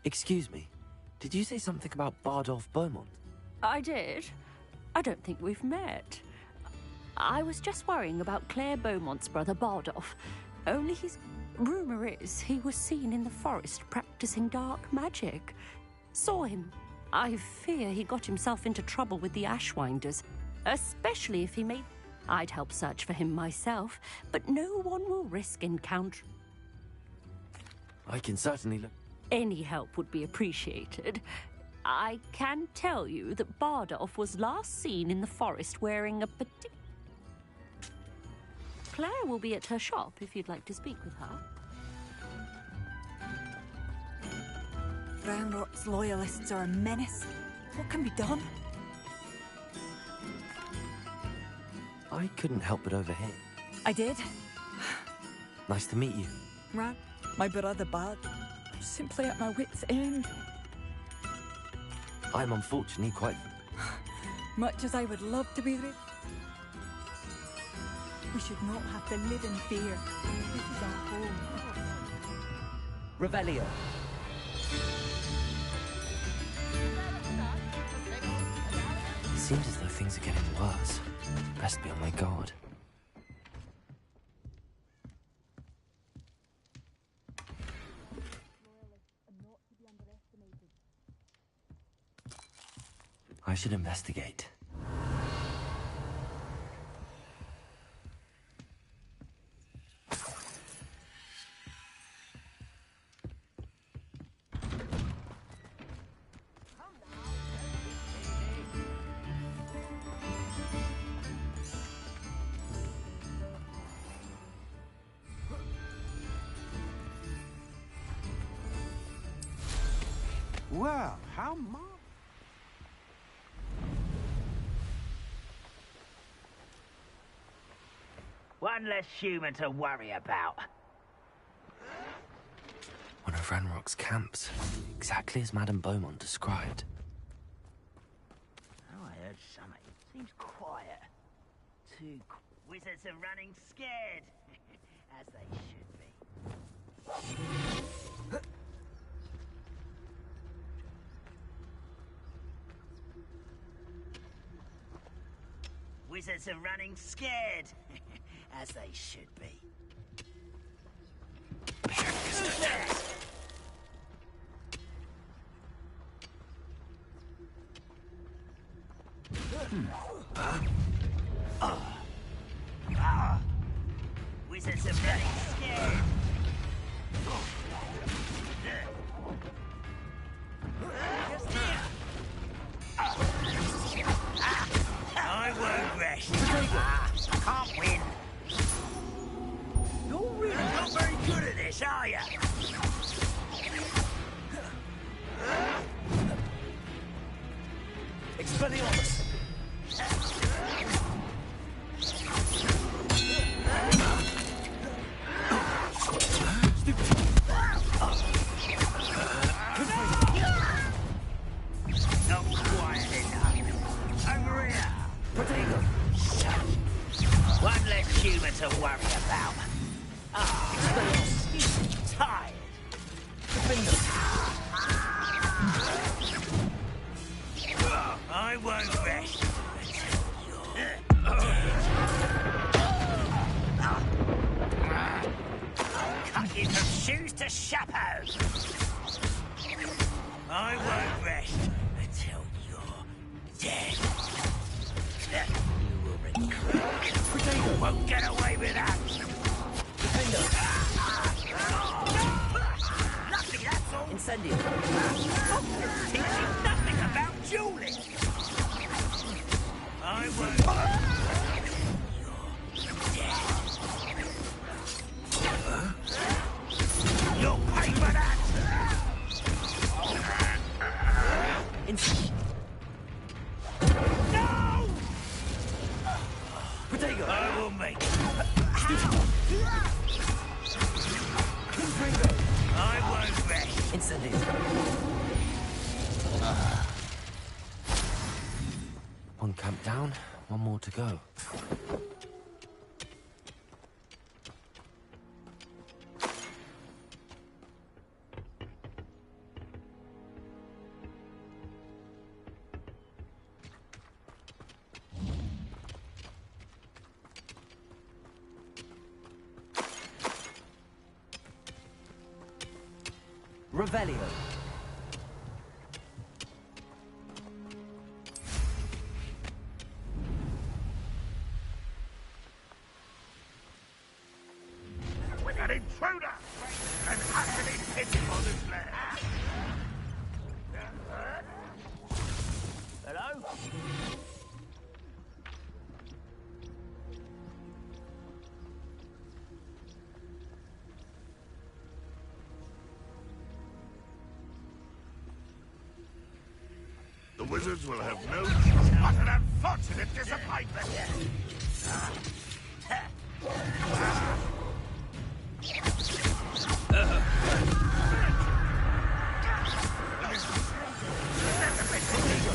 Excuse me. Did you say something about Bardolph Beaumont? I did. I don't think we've met. I was just worrying about Claire Beaumont's brother Bardolph. Only rumor is he was seen in the forest practicing dark magic. Saw him. I fear he got himself into trouble with the Ashwinders, especially if he made... I'd help search for him myself, but no one will risk encounter... I can certainly look... Any help would be appreciated. I can tell you that Bardolph was last seen in the forest wearing a particular... Claire will be at her shop if you'd like to speak with her. Ranrock's loyalists are a menace. What can be done? I couldn't help but overhear. I did. Nice to meet you. Ran, my brother Bard, simply at my wit's end. I'm unfortunately quite... Much as I would love to be there, we should not have to live in fear. This is our home. Revelio. It seems as though things are getting worse. Best be on my guard. I should investigate. Well, how much? One less human to worry about. One of Ranrock's camps, exactly as Madame Beaumont described. Oh, I heard something. Seems quiet. Wizards are running scared, as they should be. Wizards are running scared, as they should be. Wizards are running scared. I won't rest. Can't win. You're really not very good at this, are you? Expelliarmus. Not quiet enough. Over here. Protego. One less human to worry about. Tired. I won't rest. Cut you from shoes to chapeaux. I won't rest until you're dead. You will regret. Won't get away with that. Lucky, that's all. Incendio. Teach you nothing about dueling. I won't. You're dead. You'll pay for that. No! Protego. I will make. I won't rest. Incendio. One camp down, one more to go. Revelio. With an intruder! An utterly pitiful lair! Hello? The wizards will have no choice but an unfortunate disappointment.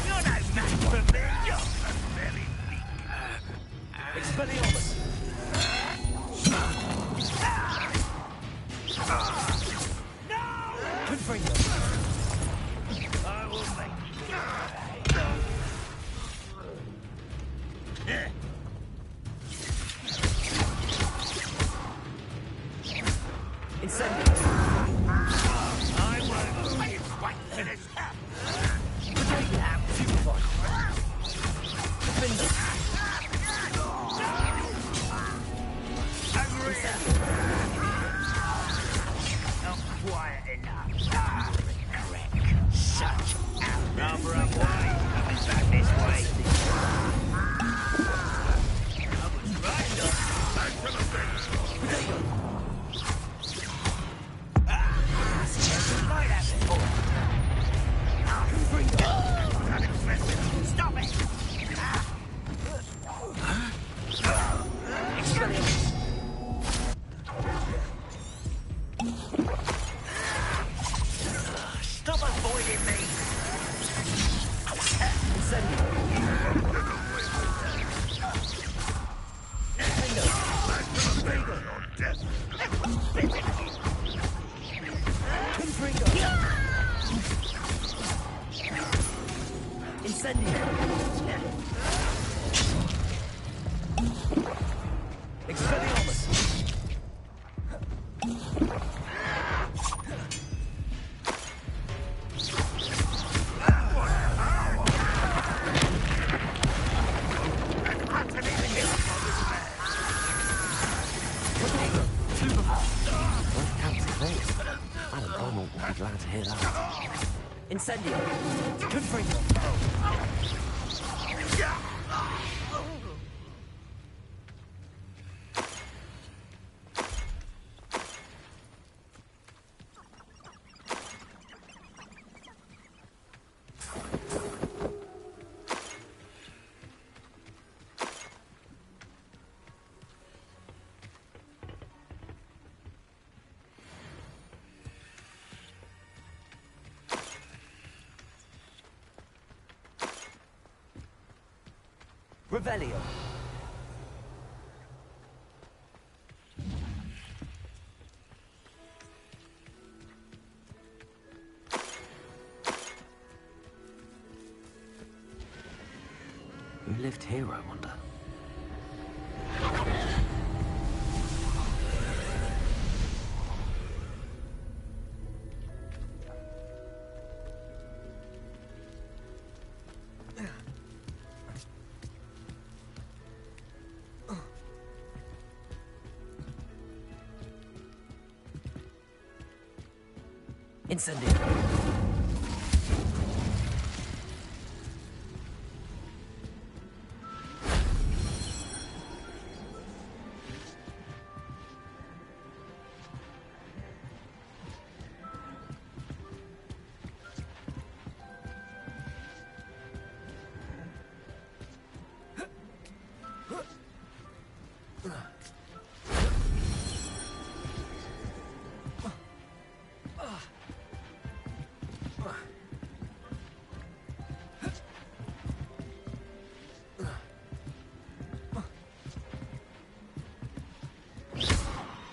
You're no match for me. You're very weak. Expelliarmus. No! Confringo. I will make Incendio. I won't. It's quite finished. Defender. Not quiet enough. Correct. Such number of ways coming back this way. I was right. Back to the fence. Light at it. Stop it! Stop avoiding me! Incendio. Expelliarmus. Alan Beaumont will be glad to hear that. Incendio. Confringo. Revelio. Who lived here, I wonder? Incendio.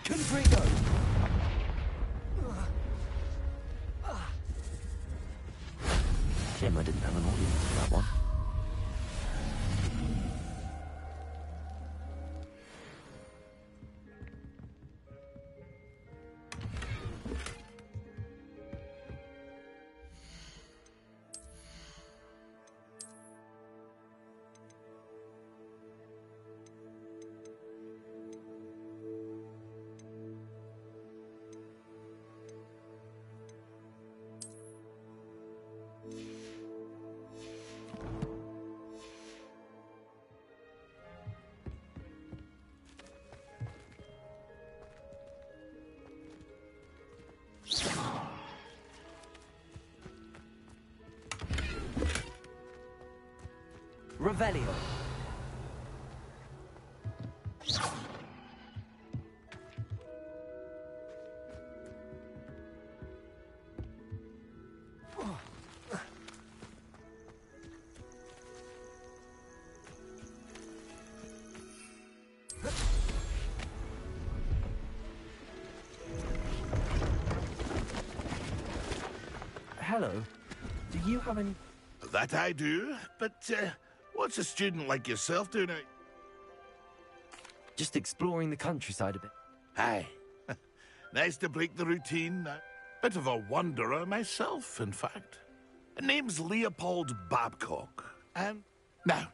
Confringo. Shame I didn't have an audience for that one. Revelio. Hello. Do you have any... That I do, but what's a student like yourself doing out? Just exploring the countryside a bit. Aye. Nice to break the routine. Bit of a wanderer myself, in fact. Name's Leopold Babcock. And now,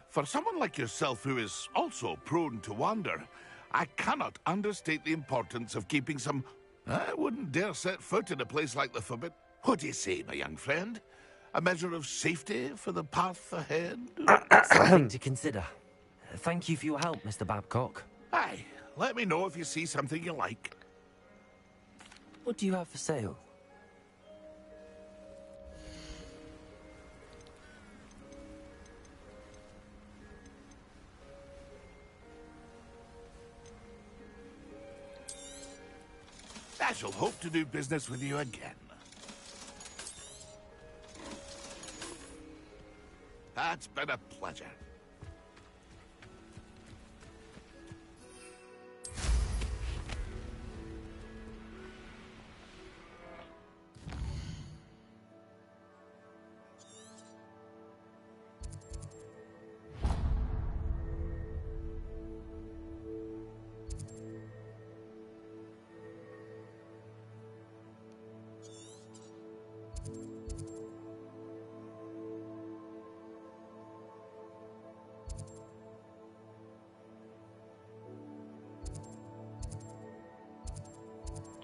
for someone like yourself who is also prone to wander, I cannot understate the importance of keeping some... I wouldn't dare set foot in a place like the Forbidden... What do you say, my young friend? A measure of safety for the path ahead? Something to consider. Thank you for your help, Mr. Babcock. Aye, let me know if you see something you like. What do you have for sale? I shall hope to do business with you again. That's been a pleasure.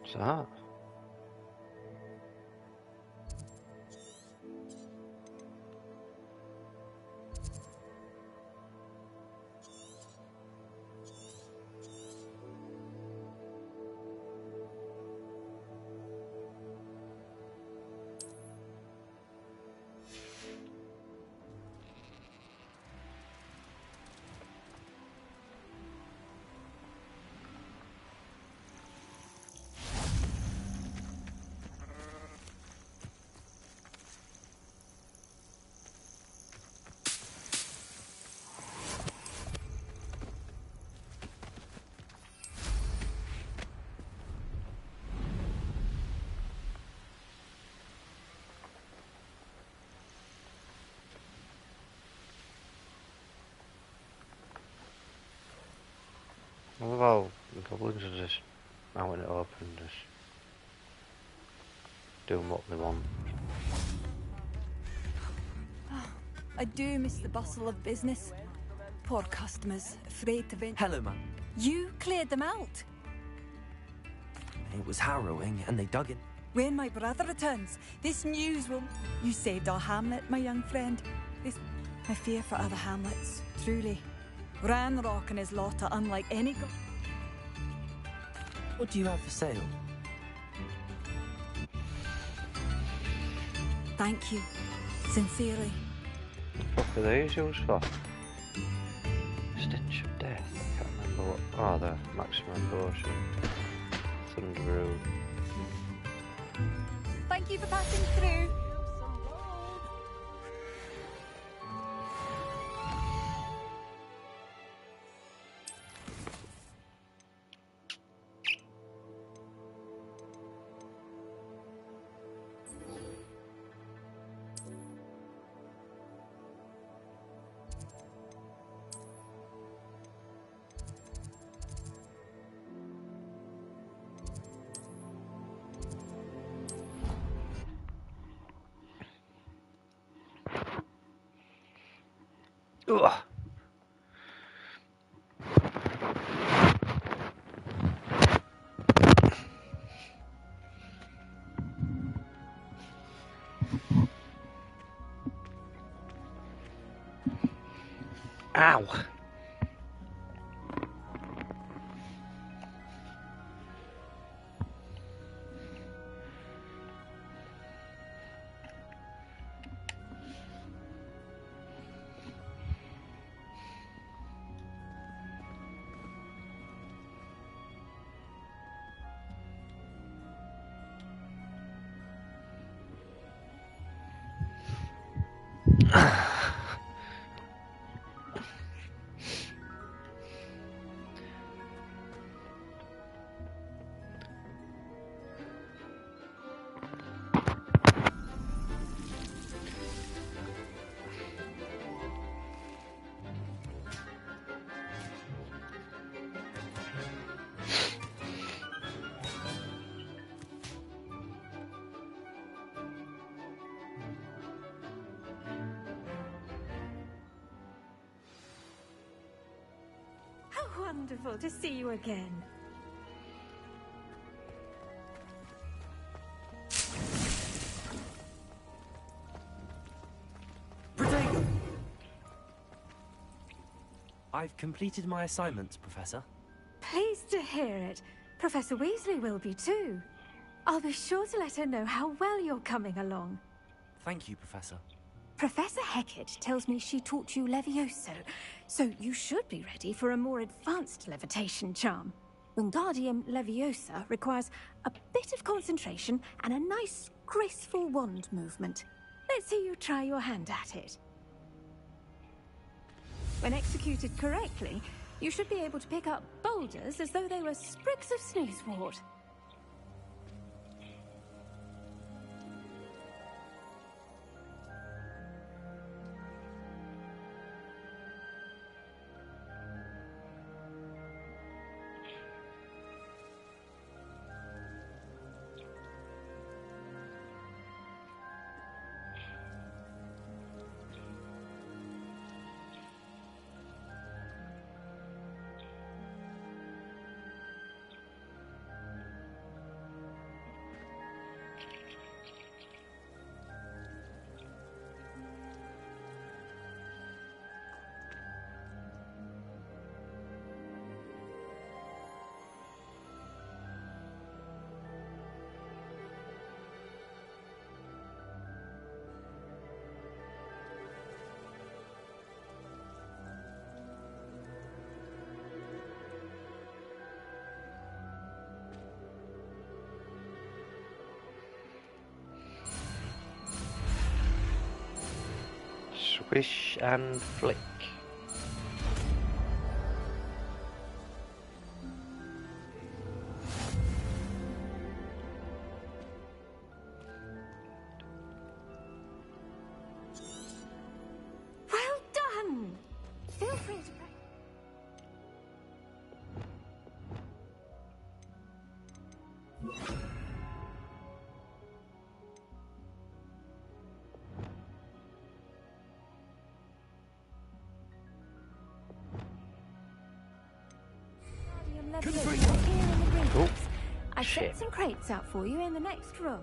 What's that? Well, the goblins are just out in it open, just doing what they want. I do miss the bustle of business. Poor customers, afraid to venture. Hello, ma'am. You cleared them out. It was harrowing, and they dug in. When my brother returns, this news will... You saved our hamlet, my young friend. I fear for other hamlets, truly. Ranrock and his lot are unlike any... What do you have for sale? Thank you. Sincerely. What are these used for? Stitch of Death. I can't remember what... Oh, the maximum potion. Thunderoo. Thank you for passing through. Ugh. Ow. How wonderful to see you again. Protego! I've completed my assignments, Professor. Pleased to hear it. Professor Weasley will be too. I'll be sure to let her know how well you're coming along. Thank you, Professor. Professor Hecat tells me she taught you Levioso, so you should be ready for a more advanced levitation charm. Wingardium Leviosa requires a bit of concentration and a nice, graceful wand movement. Let's see you try your hand at it. When executed correctly, you should be able to pick up boulders as though they were sprigs of snoozewort. Swish and flick. Well done! Feel free to... Oh, I've shit. set some crates out for you in the next room.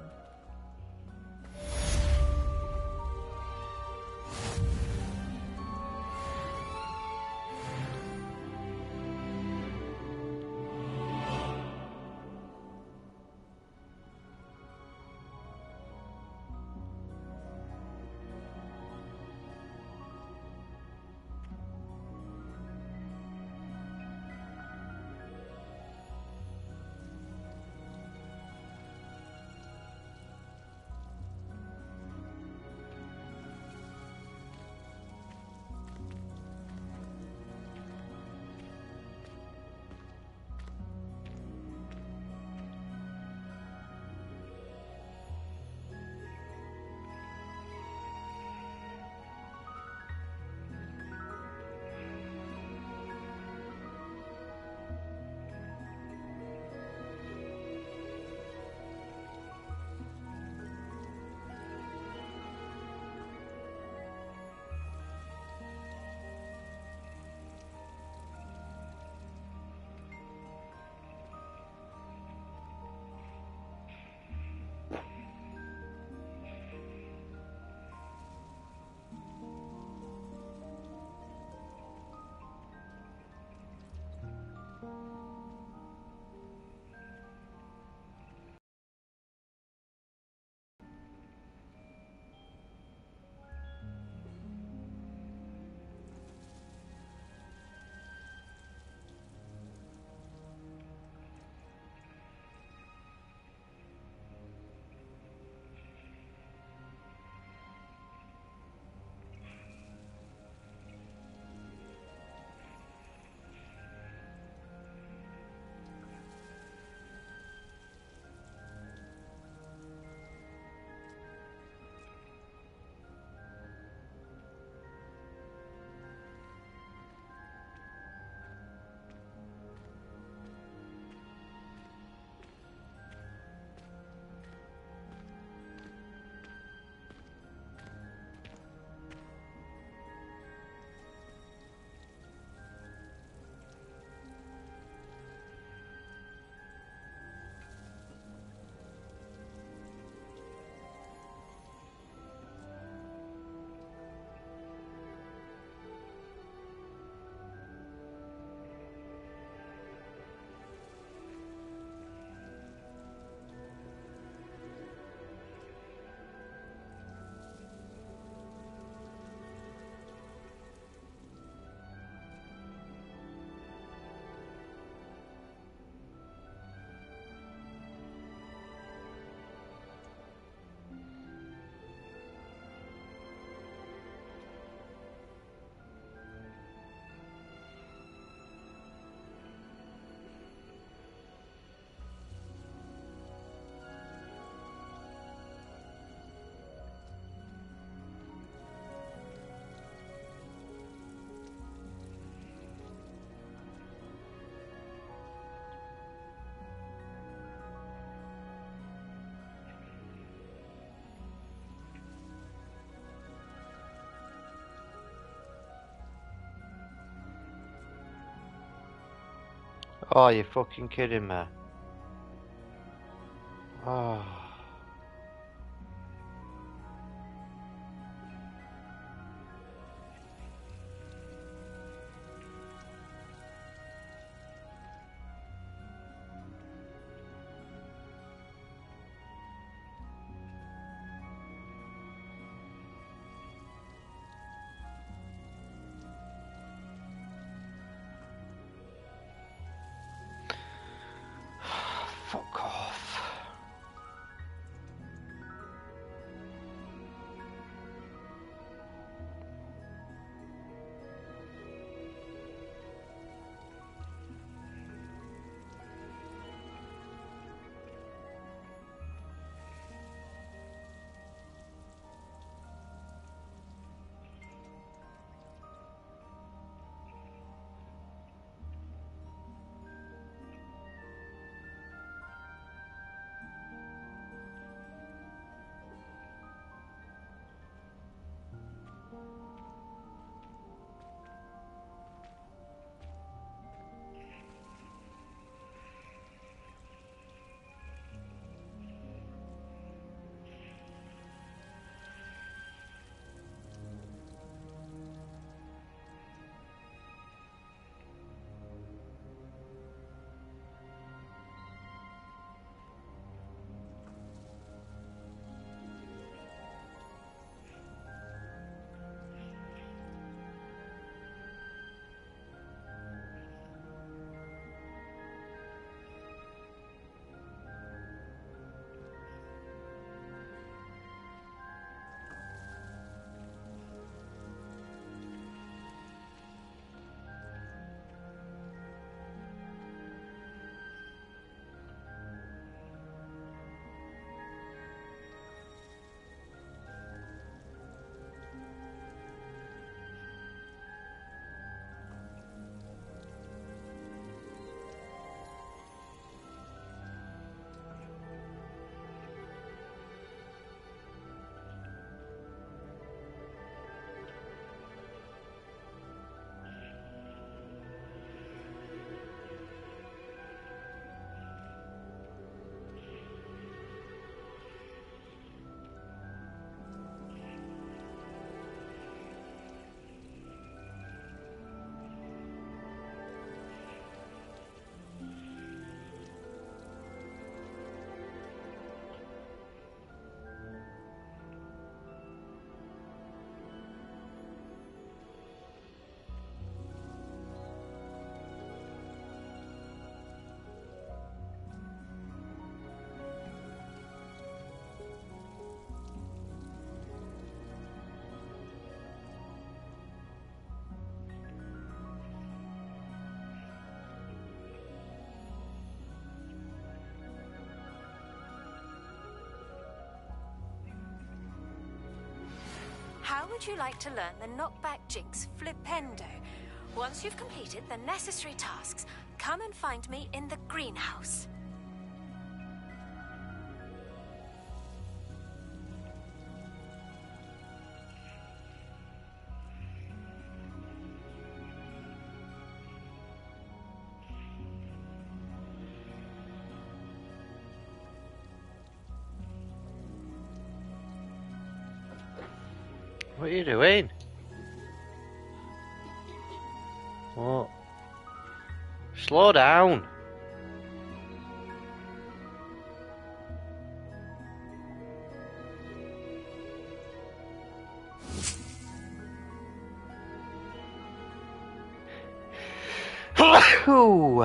Oh, you're fucking kidding me. Oh. Fuck off. How would you like to learn the knockback jinx flipendo? Once you've completed the necessary tasks, come and find me in the greenhouse. What are you doing? What? Slow down. Ooh.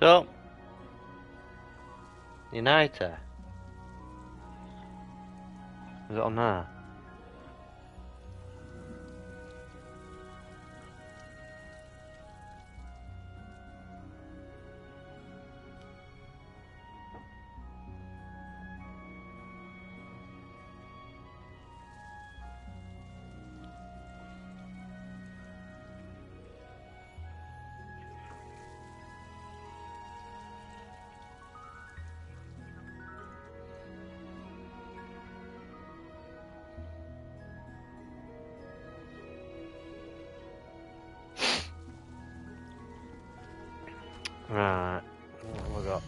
So, Uniter. Is it on there? Right, what have we got?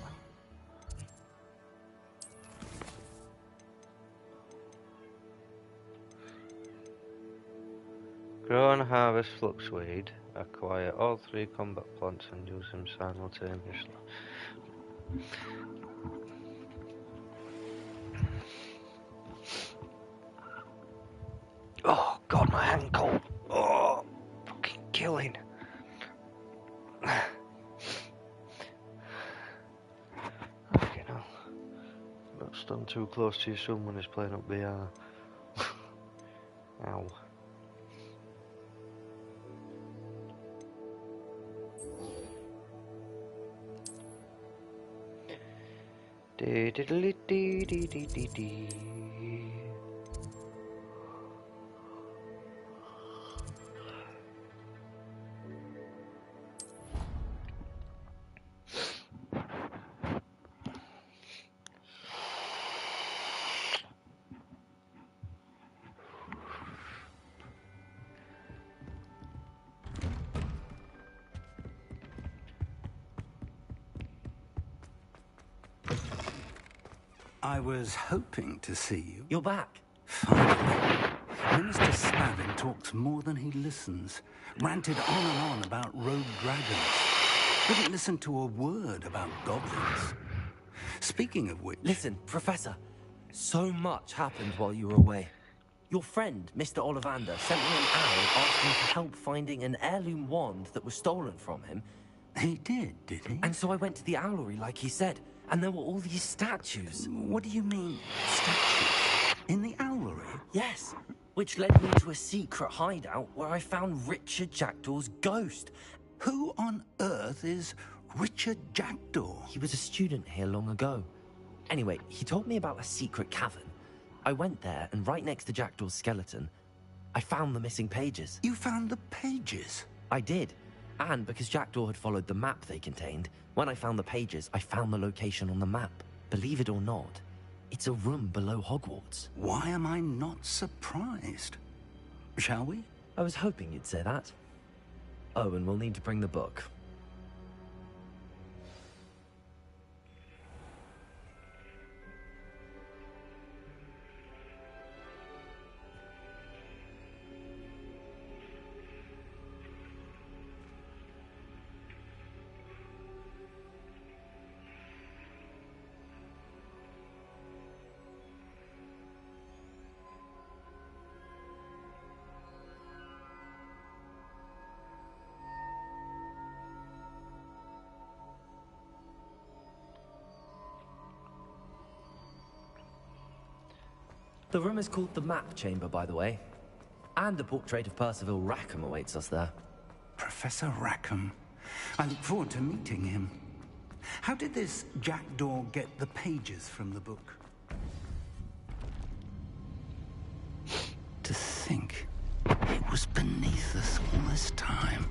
Grow and harvest fluxweed. Acquire all 3 combat plants and use them simultaneously. Oh god, my ankle! Oh, fucking killing. Okay, now. Don't stand too close to your son when he's playing up VR. Ow. Dee dee dee dee dee dee dee dee. I was hoping to see you. You're back. Finally. Minister Spavin talks more than he listens. Ranted on and on about rogue dragons. Didn't listen to a word about goblins. Speaking of which... Listen, Professor. So much happened while you were away. Your friend, Mr. Ollivander, sent me an owl asking for help finding an heirloom wand that was stolen from him. He did he? And so I went to the owlery like he said, and there were all these statues. What do you mean, statues? In the owlery? Yes, which led me to a secret hideout where I found Richard Jackdaw's ghost. Who on earth is Richard Jackdaw? He was a student here long ago. Anyway, he told me about a secret cavern. I went there, and right next to Jackdaw's skeleton, I found the missing pages. You found the pages? I did. And because Jackdaw had followed the map they contained, when I found the pages, I found the location on the map. Believe it or not, it's a room below Hogwarts. Why am I not surprised? Shall we? I was hoping you'd say that. Oh, and we'll need to bring the book. The room is called the Map Chamber, by the way. And a portrait of Percival Rackham awaits us there. Professor Rackham. I look forward to meeting him. How did this Jackdaw get the pages from the book? To think it was beneath us all this time.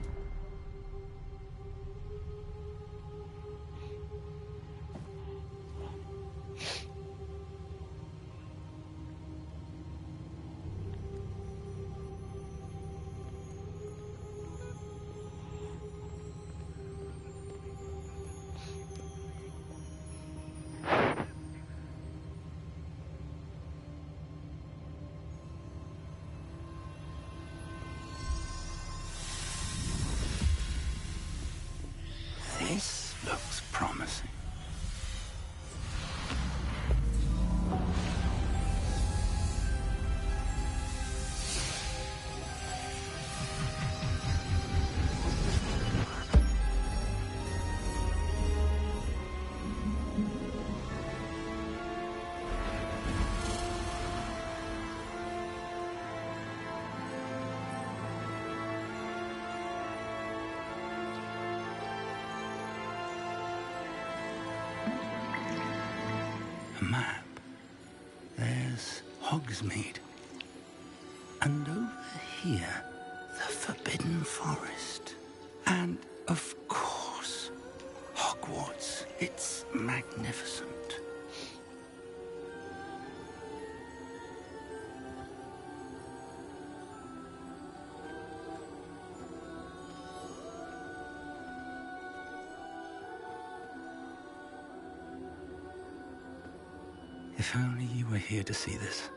Hogsmeade. And over here, the Forbidden Forest. And, of course, Hogwarts. It's magnificent. If only you were here to see this.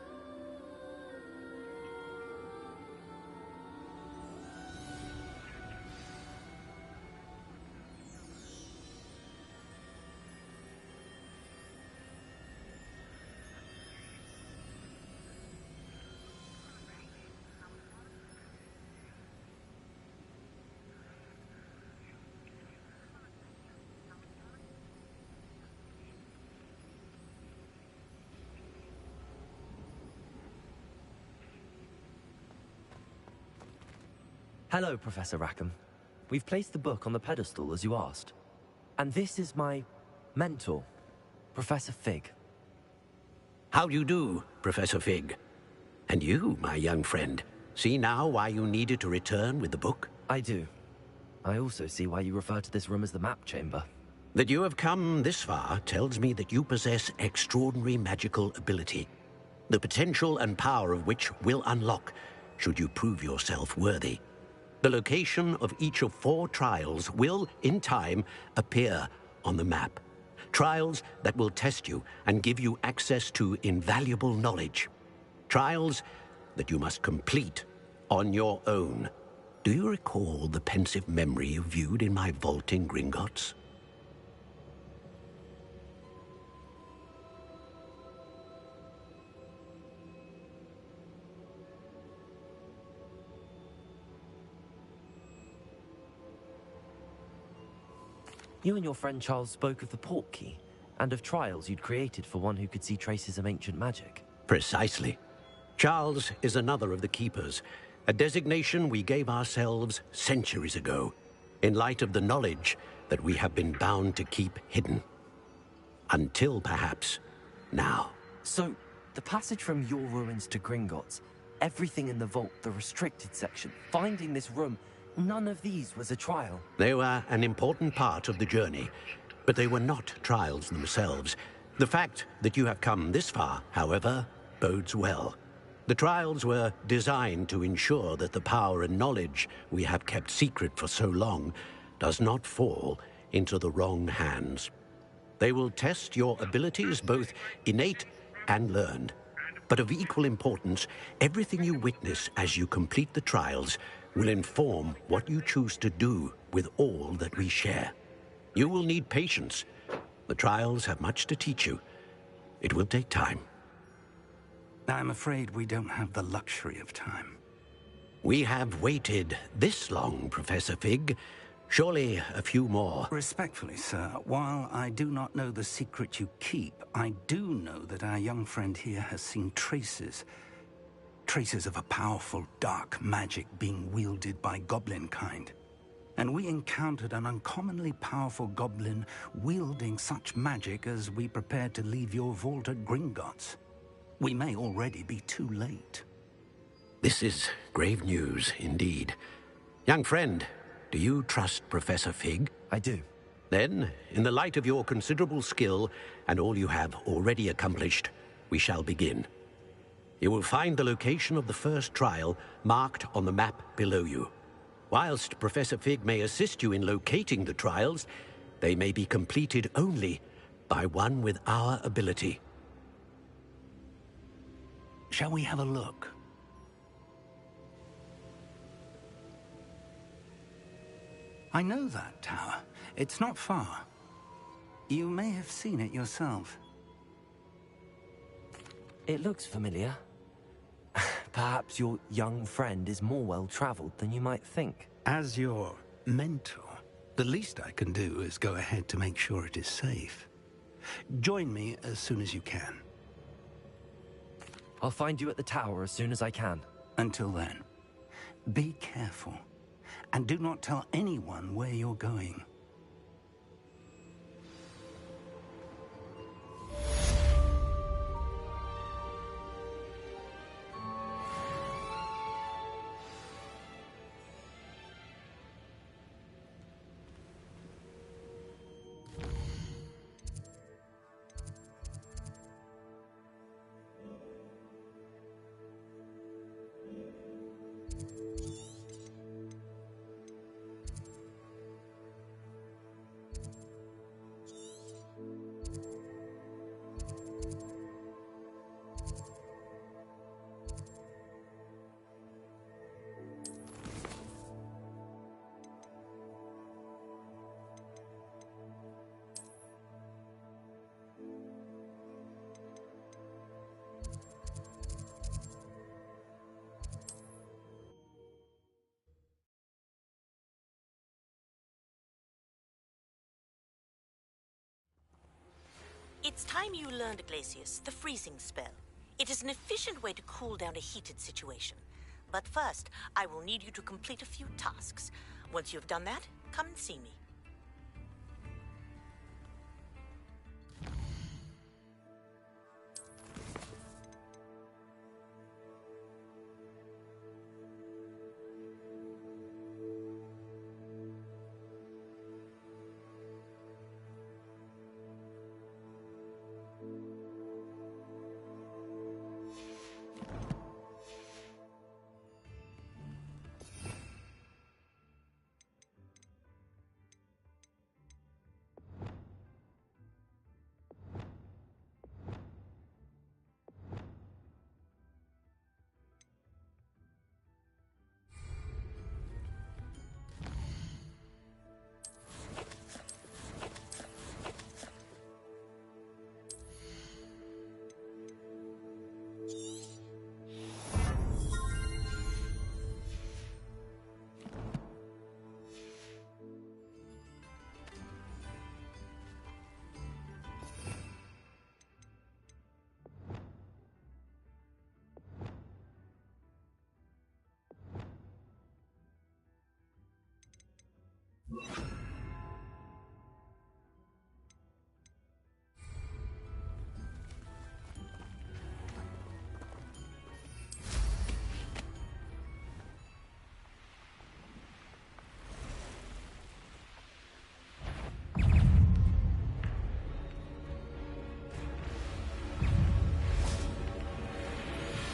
Hello, Professor Rackham. We've placed the book on the pedestal as you asked. And this is my mentor, Professor Fig. How do you do, Professor Fig? And you, my young friend, see now why you needed to return with the book? I do. I also see why you refer to this room as the map chamber. That you have come this far tells me that you possess extraordinary magical ability, the potential and power of which will unlock should you prove yourself worthy. The location of each of 4 trials will, in time, appear on the map. Trials that will test you and give you access to invaluable knowledge. Trials that you must complete on your own. Do you recall the pensive memory you viewed in my vault in Gringotts? You and your friend Charles spoke of the portkey, and of trials you'd created for one who could see traces of ancient magic. Precisely. Charles is another of the Keepers, a designation we gave ourselves centuries ago, in light of the knowledge that we have been bound to keep hidden. Until, perhaps, now. So, the passage from your ruins to Gringotts, everything in the vault, the restricted section, finding this room, none of these was a trial. They were an important part of the journey, but they were not trials themselves. The fact that you have come this far, however, bodes well. The trials were designed to ensure that the power and knowledge we have kept secret for so long does not fall into the wrong hands. They will test your abilities, both innate and learned. But of equal importance, everything you witness as you complete the trials will inform what you choose to do with all that we share. You will need patience. The trials have much to teach you. It will take time. I'm afraid we don't have the luxury of time. We have waited this long, Professor Fig. Surely a few more. Respectfully, sir, while I do not know the secret you keep, I do know that our young friend here has seen traces of a powerful dark magic being wielded by goblin kind. And we encountered an uncommonly powerful goblin wielding such magic as we prepared to leave your vault at Gringotts. We may already be too late. This is grave news indeed. Young friend, do you trust Professor Fig? I do. Then, in the light of your considerable skill and all you have already accomplished, we shall begin. You will find the location of the first trial marked on the map below you. Whilst Professor Fig may assist you in locating the trials, they may be completed only by one with our ability. Shall we have a look? I know that tower. It's not far. You may have seen it yourself. It looks familiar. Perhaps your young friend is more well-traveled than you might think. As your mentor, the least I can do is go ahead to make sure it is safe. Join me as soon as you can. I'll find you at the tower as soon as I can. Until then, be careful, and do not tell anyone where you're going. It's time you learned, Glacius, the freezing spell. It is an efficient way to cool down a heated situation. But first, I will need you to complete a few tasks. Once you have done that, come and see me.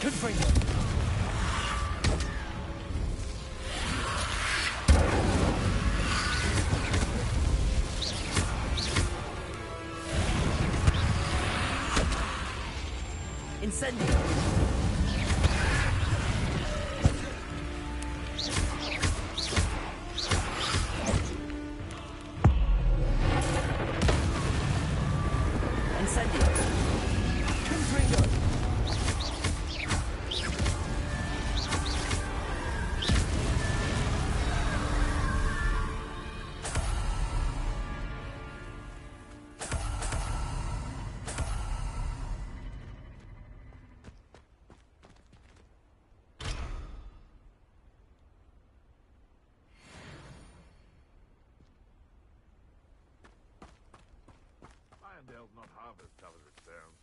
Confringo. Incendio. Incendio. Confringo. Irondale's not half as tough as it sounds.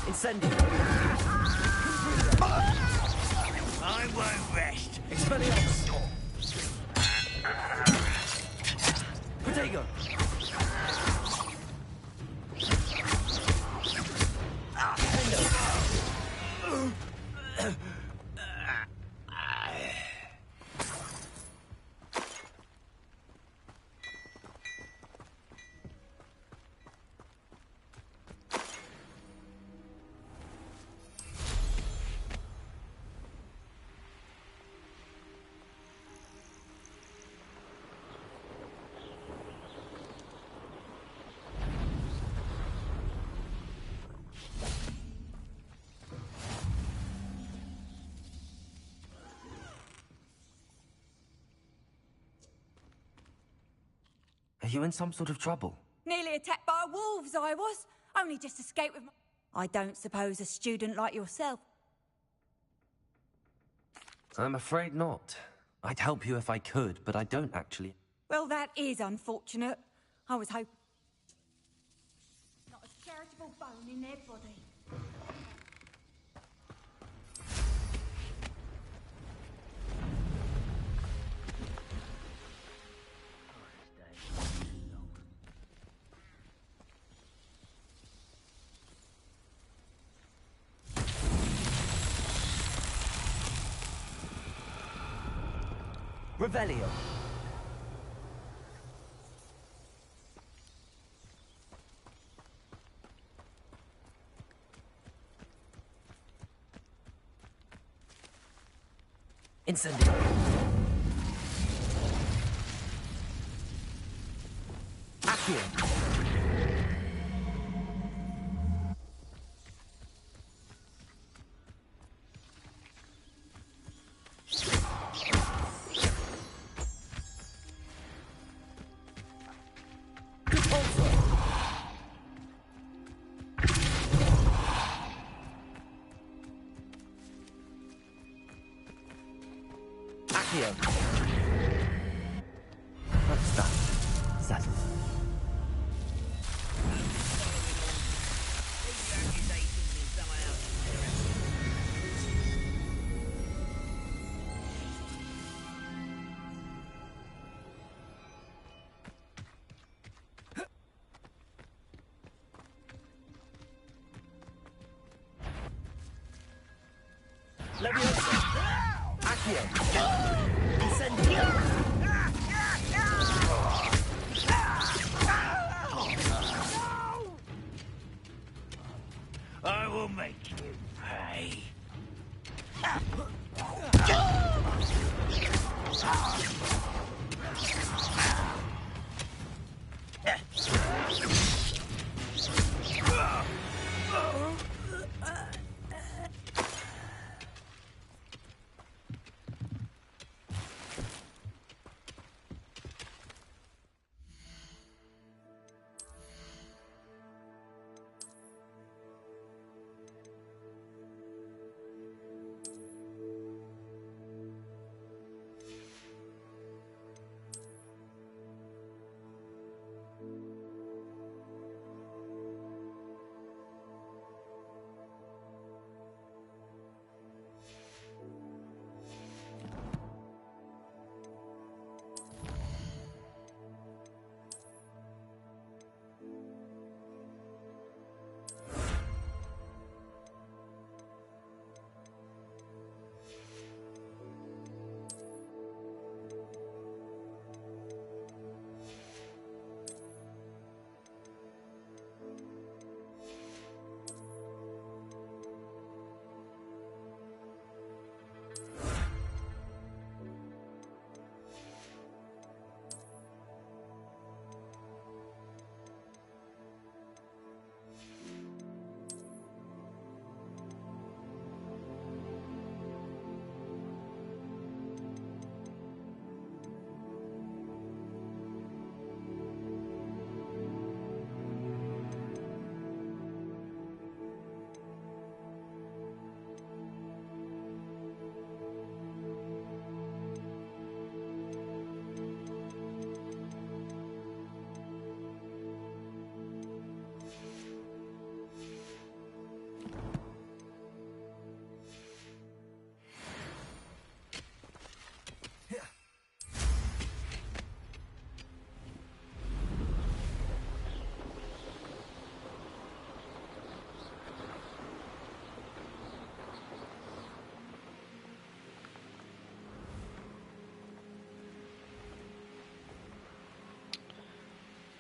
Incendio. I won't rest. Expelliarmus. Protego. Are you in some sort of trouble? Nearly attacked by wolves, I was. Only just escaped with my... I don't suppose a student like yourself... I'm afraid not. I'd help you if I could, but I don't actually. Well, that is unfortunate. I was hoping... Not a charitable bone in their body. Revelio. Incendio. Accio. Accio. What's that? Settle. Leviosa. Accio. Incendio. I will make you pay.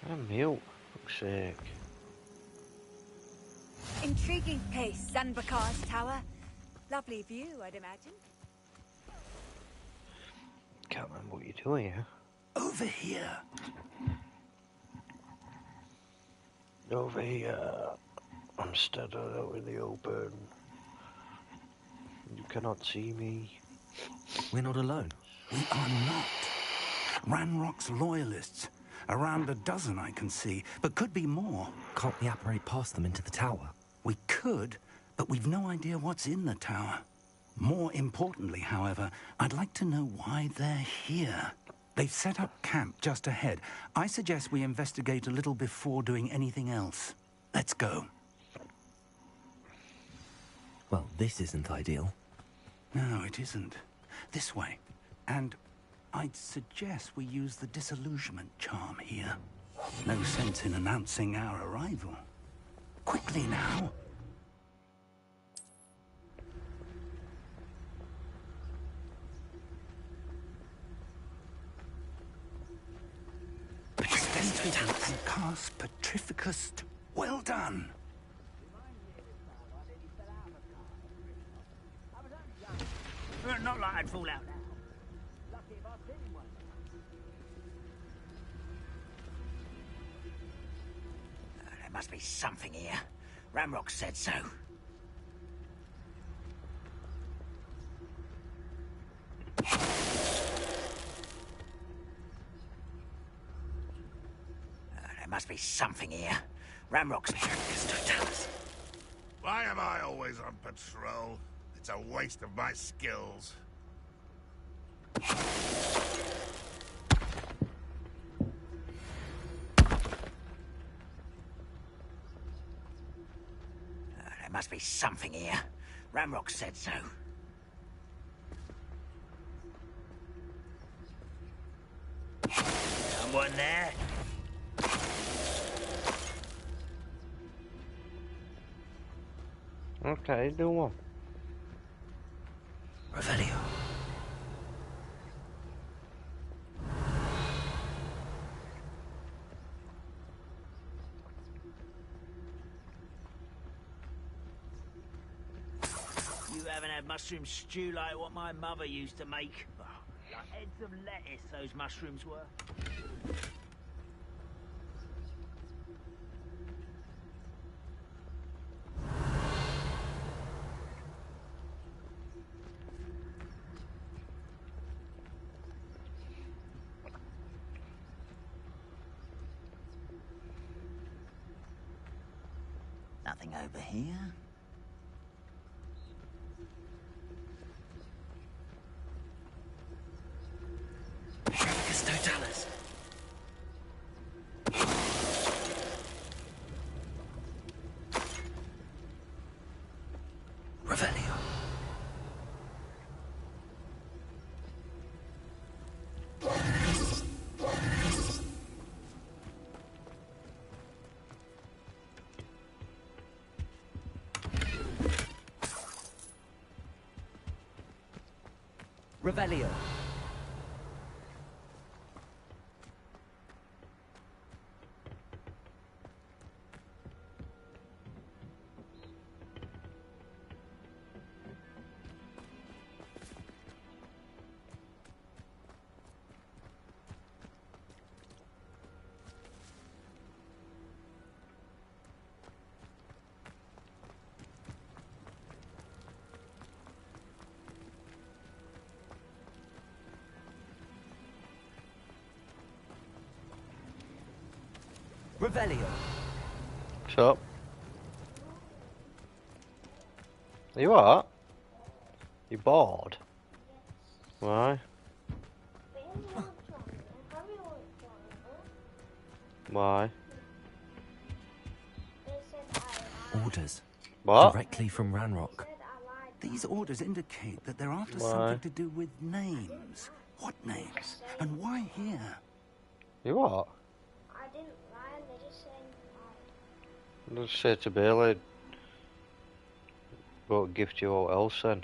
I'm mute. Fuck's sake. Intriguing place, Zanbakar's tower. Lovely view, I'd imagine. Can't remember what you're doing here. Over here. Over here. I'm stood out in the open. You cannot see me. We're not alone. We are not. Ranrock's loyalists. Around a dozen I can see, but could be more. Can't we apparate past them into the tower? We could, but we've no idea what's in the tower. More importantly, however, I'd like to know why they're here. They've set up camp just ahead. I suggest we investigate a little before doing anything else. Let's go. Well, this isn't ideal. No, it isn't. This way. And I'd suggest we use the disillusionment charm here. No sense in announcing our arrival. Quickly now. Activate and cast Petrificus. Well done. Not like I'd fall out now. Lucky if I've seen one. There must be something here. Ramrock said so. There must be something here. Ramrock's totalus. Why am I always on patrol? It's a waste of my skills. There must be something here. Ramrock said so. Someone there? Okay, do one. Revelio. You haven't had mushroom stew like what my mother used to make. Oh, like heads of lettuce, those mushrooms were. Nothing over here. Petrificus totalus. Revelio. Revelio. Revelio. Shut up. You what? You bored? Why? Why? Orders. What? Directly from Ranrock. These orders indicate that they're after Why? something to do with names. What names? And why here? You what? I didn't lie, they just saying Just say to Bailey, won't gift you all else then.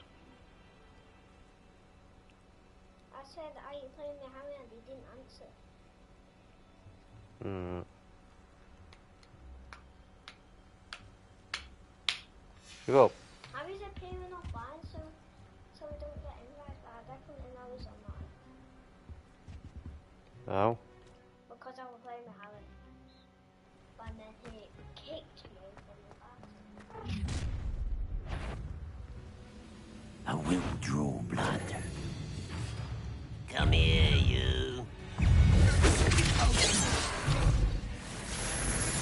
I said, are you playing the hammer? And he didn't answer. You up? Harry's appearing offline, so we don't get invites, but I definitely know he's online. No. Because I was playing with Harry. And then he kicked me from the back. I will draw blood. Come here, you.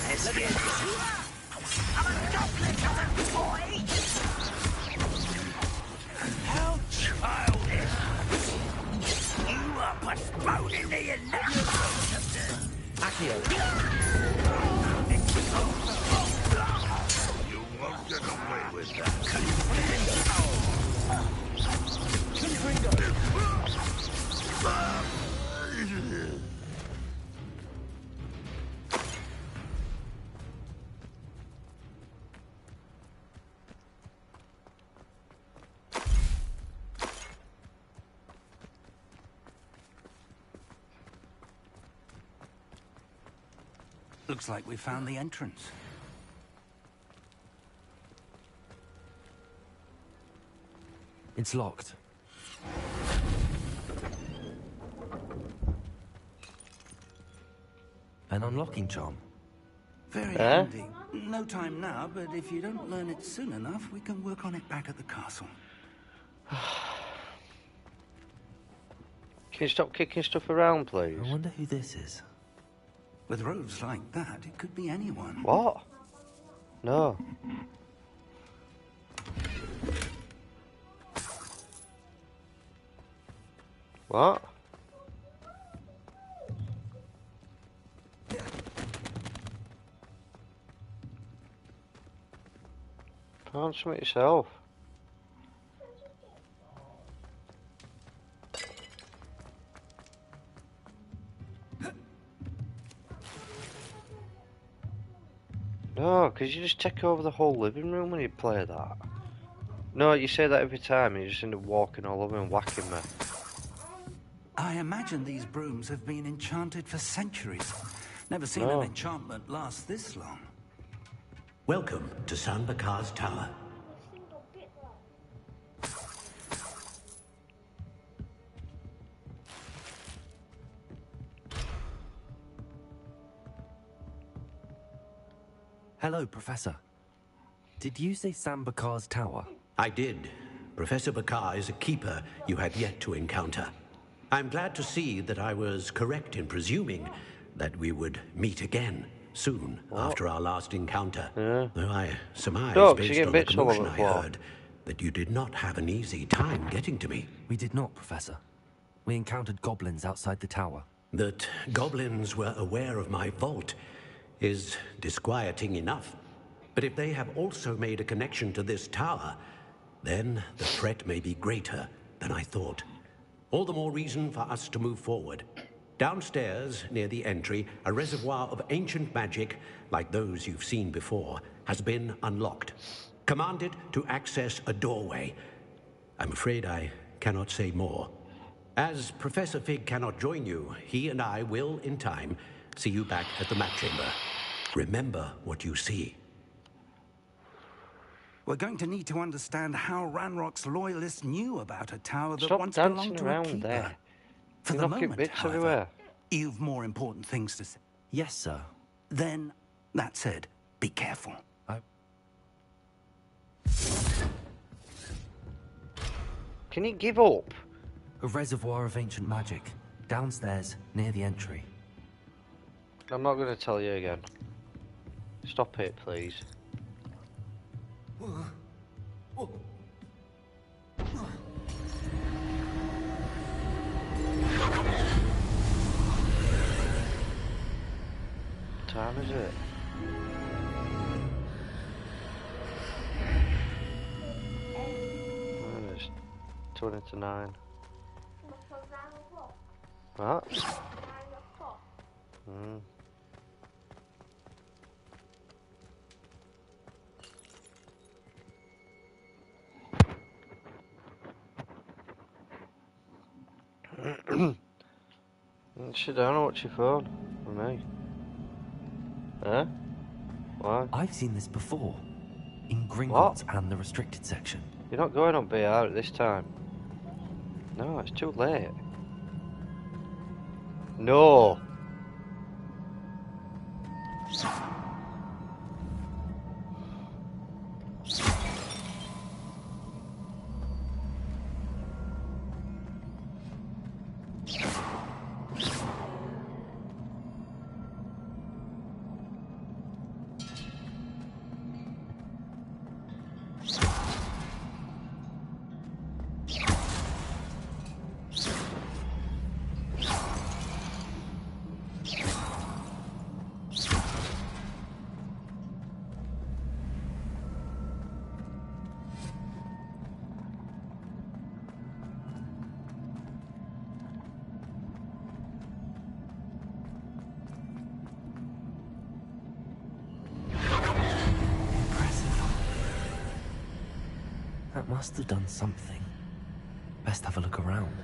Let's get this. I'm a goblet of a toy! How childish! You are postponing the inevitable! Accio. You won't get away with that. Confringo. Confringo. Looks like we found the entrance. It's locked. An unlocking charm. Very handy. No time now, but if you don't learn it soon enough, we can work on it back at the castle. Can you stop kicking stuff around, please? I wonder who this is. With robes like that, it could be anyone. What? No. What? Answer it yourself. No, because you just take over the whole living room when you play that. No, you say that every time and you just end up walking all over and whacking me. I imagine these brooms have been enchanted for centuries. Never seen an enchantment last this long. Welcome to San Bakar's Tower. Hello, Professor. Did you say Sam Bakar's tower? I did. Professor Bakar is a keeper you had yet to encounter. I'm glad to see that I was correct in presuming that we would meet again soon after our last encounter. Though I surmise, based on the commotion I heard, that you did not have an easy time getting to me. We did not, Professor. We encountered goblins outside the tower. That goblins were aware of my vault is disquieting enough. But if they have also made a connection to this tower, then the threat may be greater than I thought. All the more reason for us to move forward. Downstairs, near the entry, a reservoir of ancient magic, like those you've seen before, has been unlocked. Commanded to access a doorway. I'm afraid I cannot say more. As Professor Fig cannot join you, he and I will, in time, see you back at the map chamber. Remember what you see. We're going to need to understand how Ranrock's loyalists knew about a tower that Stop once belonged dancing to a around keeper. there. For You're the knocking moment, bits however, everywhere. you've more important things to say. Yes, sir. Then, that said, be careful. Can you give up? A reservoir of ancient magic, downstairs, near the entry. I'm not going to tell you again. Stop it, please. What time is it? Oh, it's 20 to 9. What? Sit down and watch your phone with me. Huh? Why? I've seen this before. In Gringotts and the restricted section. You're not going on BR at this time. No, it's too late. No! That must have done something. Best have a look around.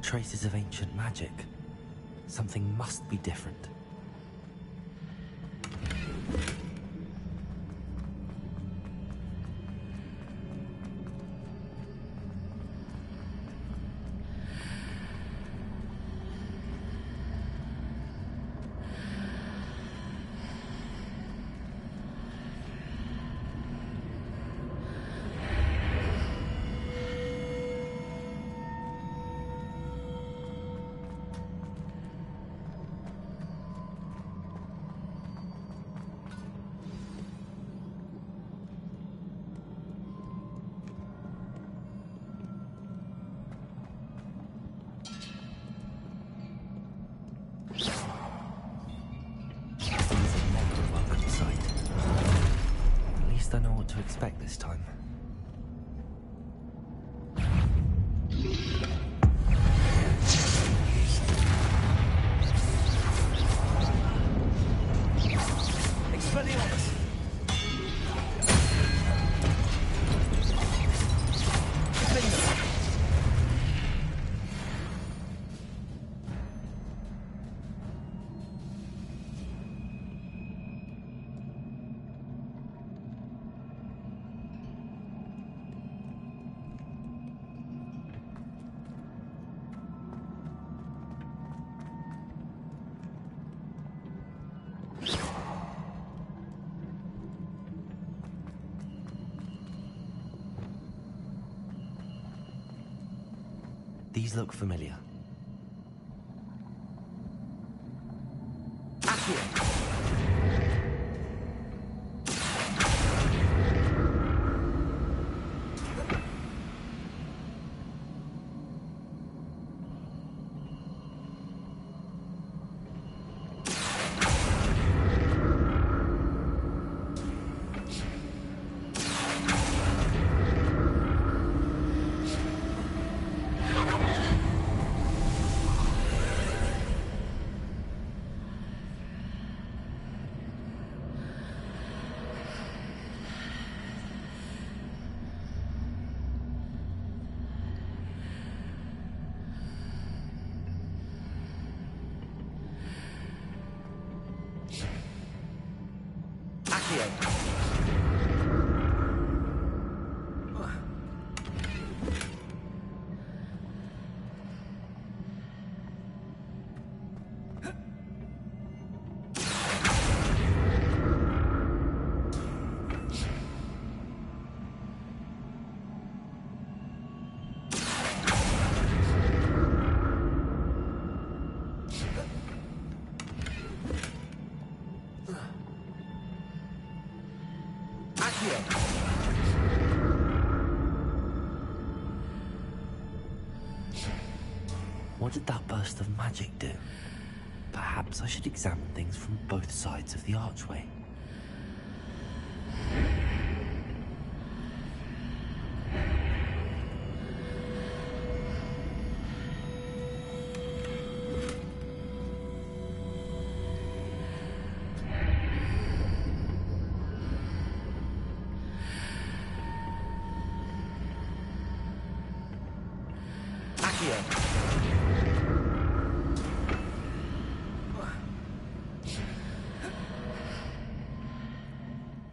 traces of ancient magic. Something must be different. I know what to expect this time. Expelliarmus! These look familiar. What did that burst of magic do? Perhaps I should examine things from both sides of the archway.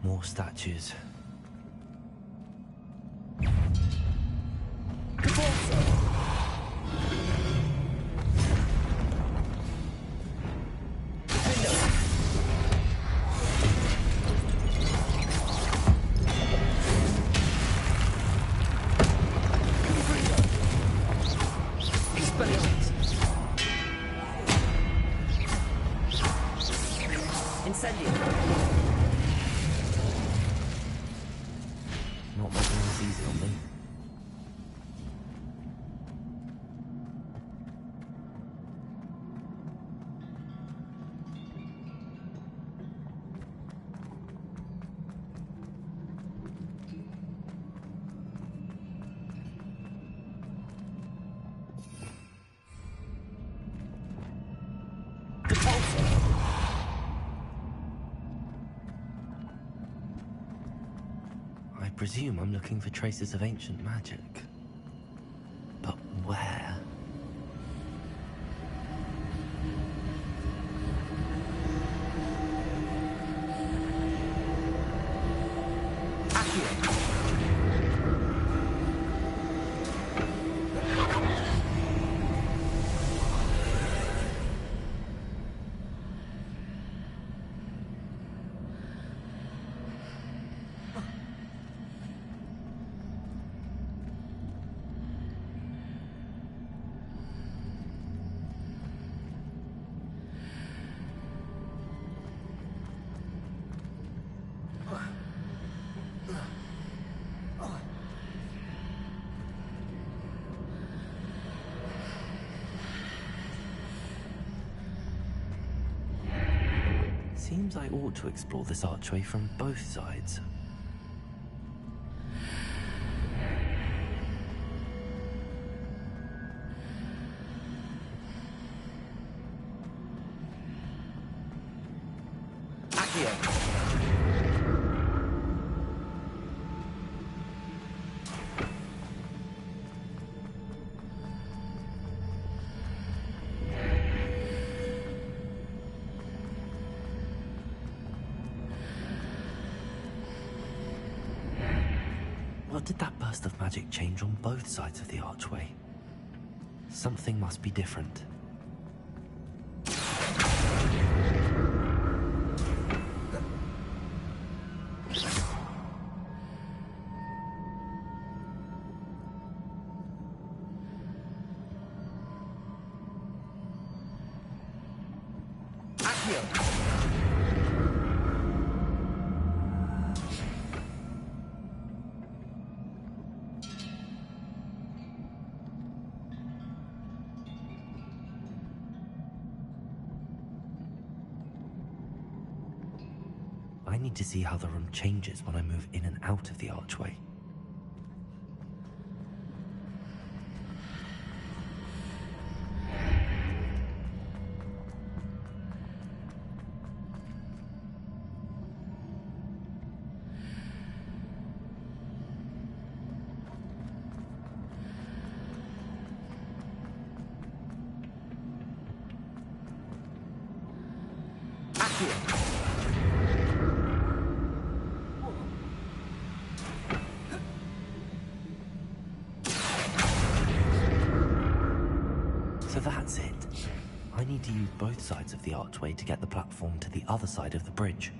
More statues. Not making this easy on me. I presume I'm looking for traces of ancient magic. But where? seems I ought to explore this archway from both sides. What did that burst of magic change on both sides of the archway? Something must be different. I need to see how the room changes when I move in and out of the archway. So that's it. I need to use both sides of the archway to get the platform to the other side of the bridge.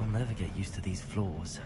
I'll never get used to these floors.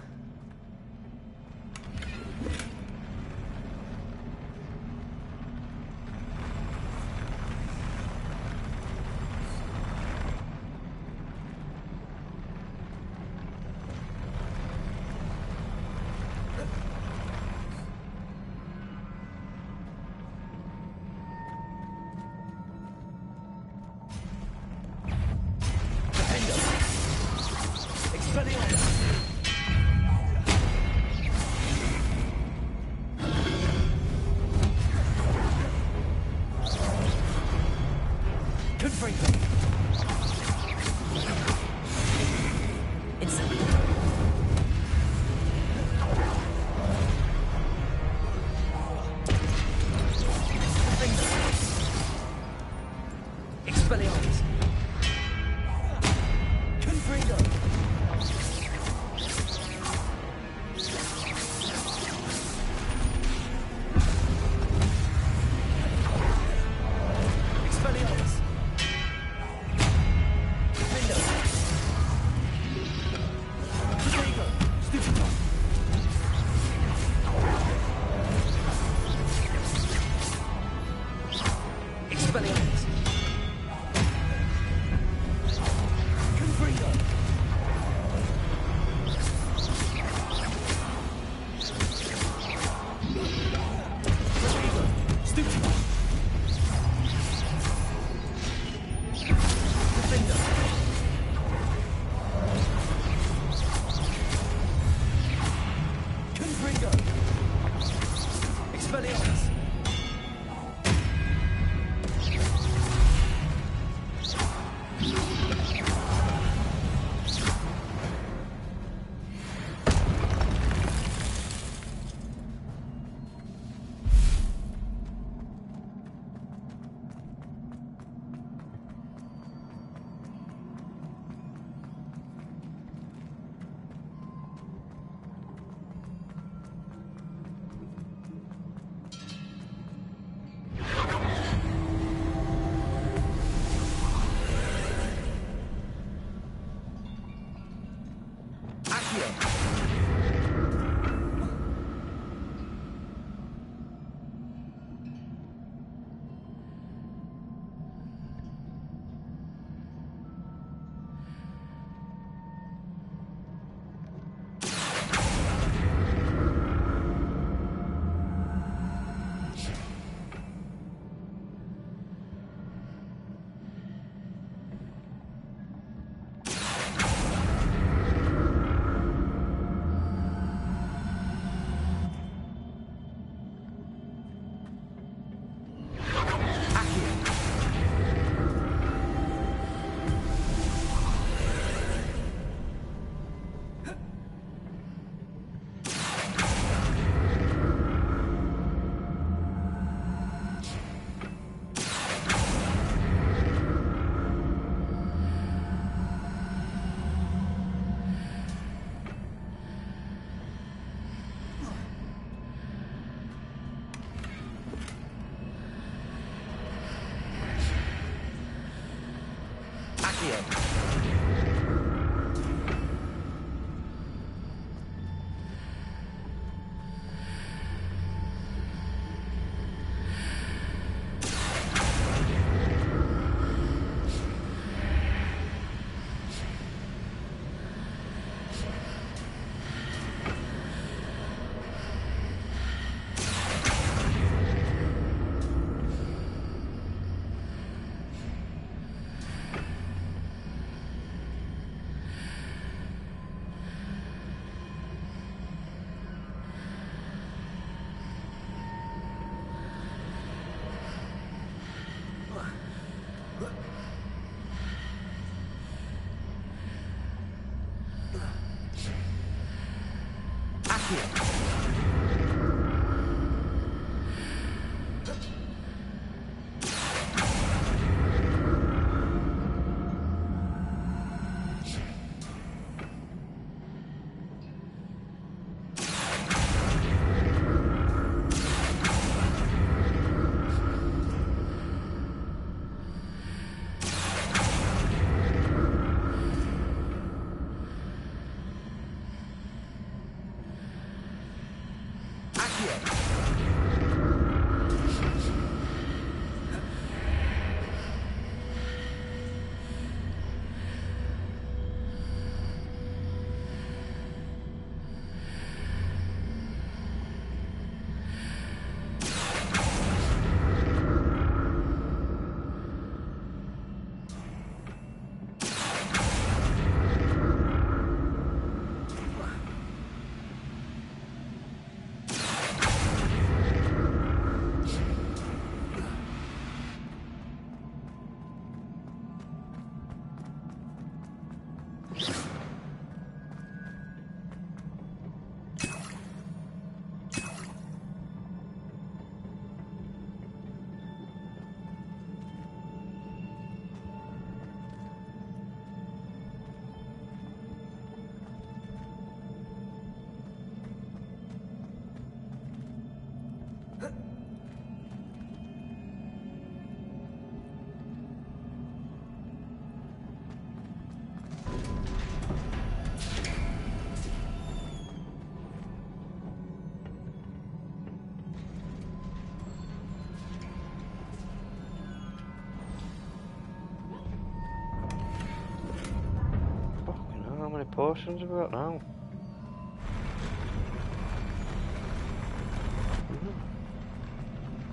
How many potions have we got now?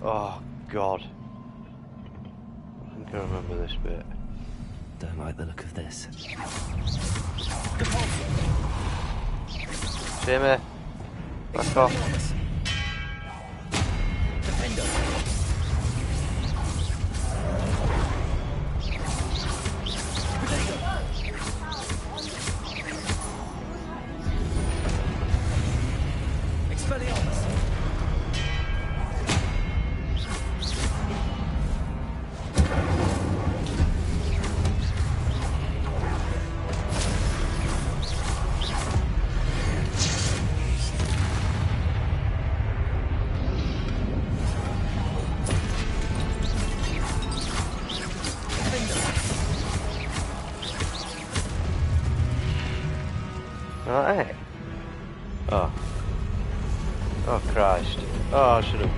Oh God. I think I remember this bit. Don't like the look of this. Jimmy, back off. Right. Oh. Oh Christ. Oh, I should have.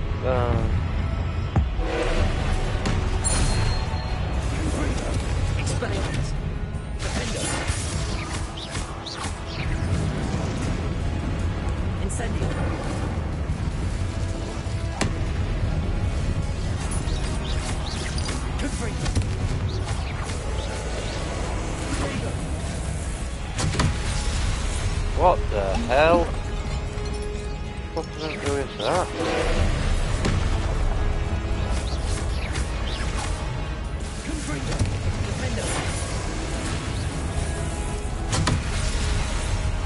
What the hell? What the fuck is that?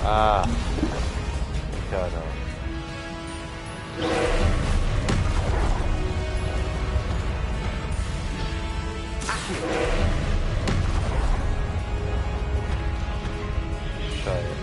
Ah. Okay, I know. Try it.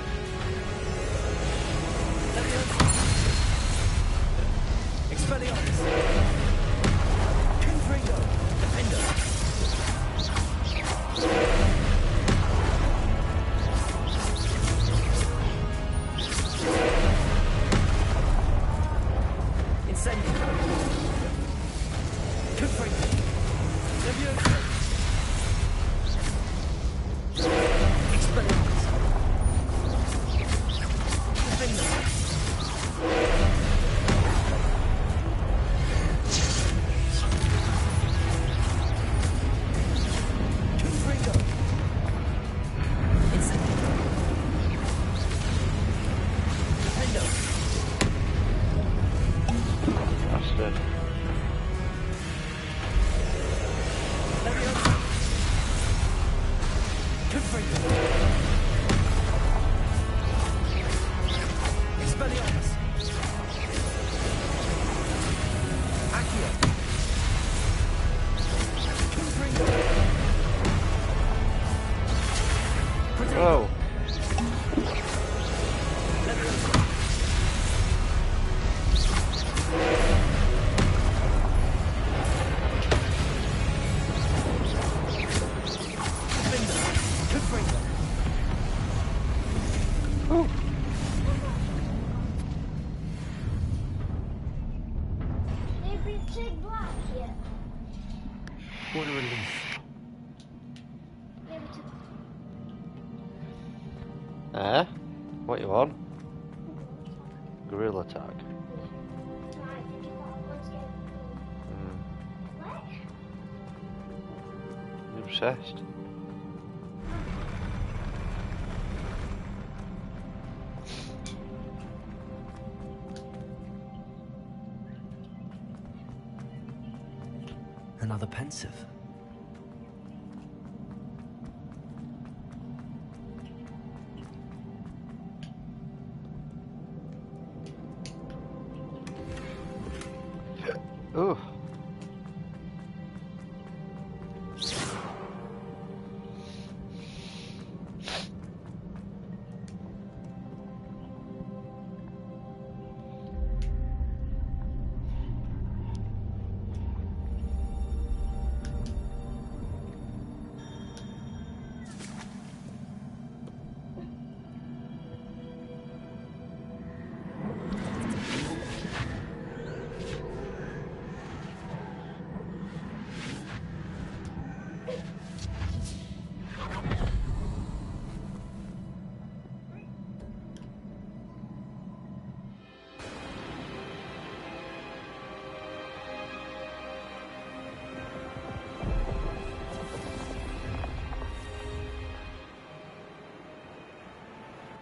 Oh. turn black yet? What a relief. Yeah, we took What you on? Gorilla tag. right, think about what's getting what? You're obsessed. Another pensive. Ooh.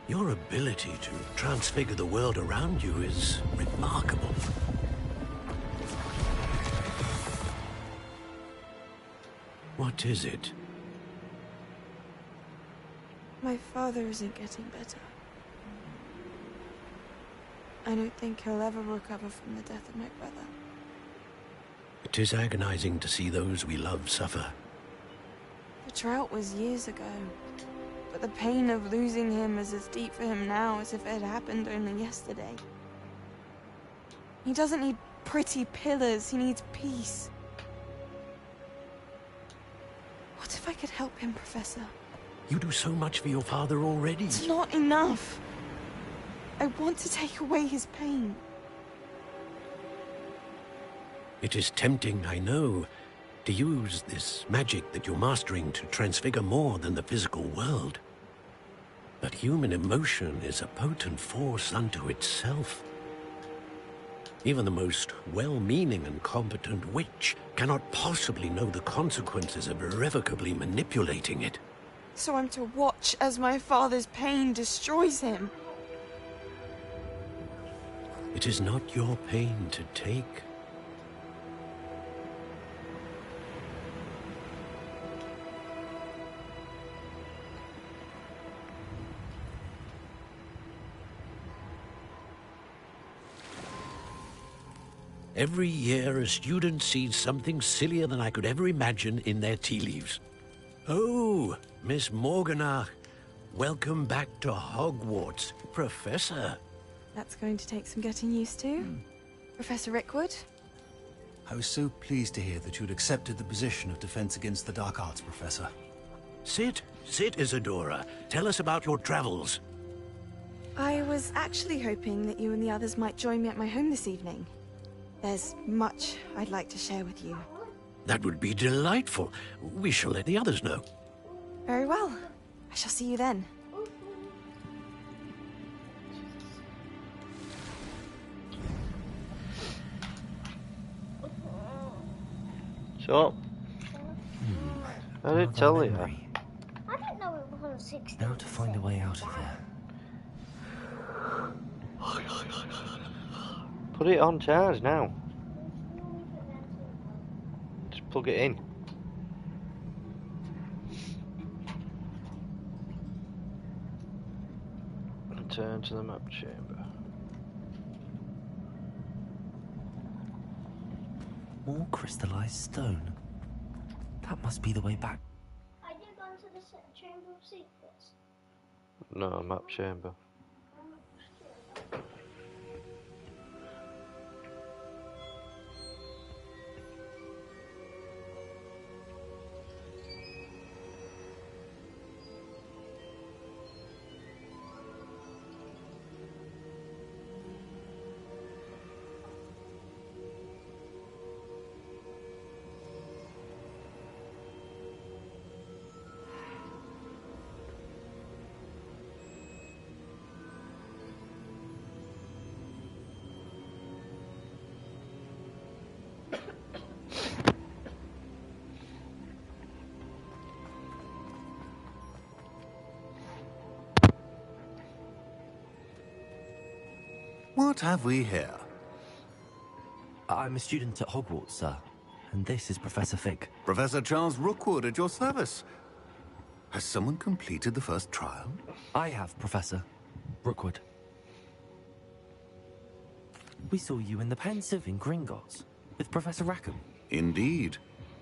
Your ability to transfigure the world around you is remarkable. What is it? My father isn't getting better. I don't think he'll ever recover from the death of my brother. It is agonizing to see those we love suffer. The drought was years ago, but the pain of losing him is as deep for him now as if it had happened only yesterday. He doesn't need pretty pillars, he needs peace. What if I could help him, Professor? You do so much for your father already. It's not enough. I want to take away his pain. It is tempting, I know, to use this magic that you're mastering to transfigure more than the physical world. But human emotion is a potent force unto itself. Even the most well-meaning and competent witch cannot possibly know the consequences of irrevocably manipulating it. So I'm to watch as my father's pain destroys him. It is not your pain to take. Every year, a student sees something sillier than I could ever imagine in their tea leaves. Oh, Miss Morganach, welcome back to Hogwarts, Professor. That's going to take some getting used to. Professor Rickwood? I was so pleased to hear that you'd accepted the position of Defense Against the Dark Arts, Professor. Sit, Isadora. Tell us about your travels. I was actually hoping that you and the others might join me at my home this evening. There's much I'd like to share with you. That would be delightful. We shall let the others know. Very well. I shall see you then. So, I did tell you. I didn't know it was on 16. Now to find a way out of here. Put it on charge now. Just plug it in. And turn to the map chamber. More crystallized stone. That must be the way back. I did go into the Chamber of Secrets. No, map chamber. What have we here? I'm a student at Hogwarts, sir. And this is Professor Fig. Professor Charles Rookwood at your service. Has someone completed the first trial? I have, Professor Rookwood. We saw you in the Pensive in Gringotts with Professor Rackham. Indeed.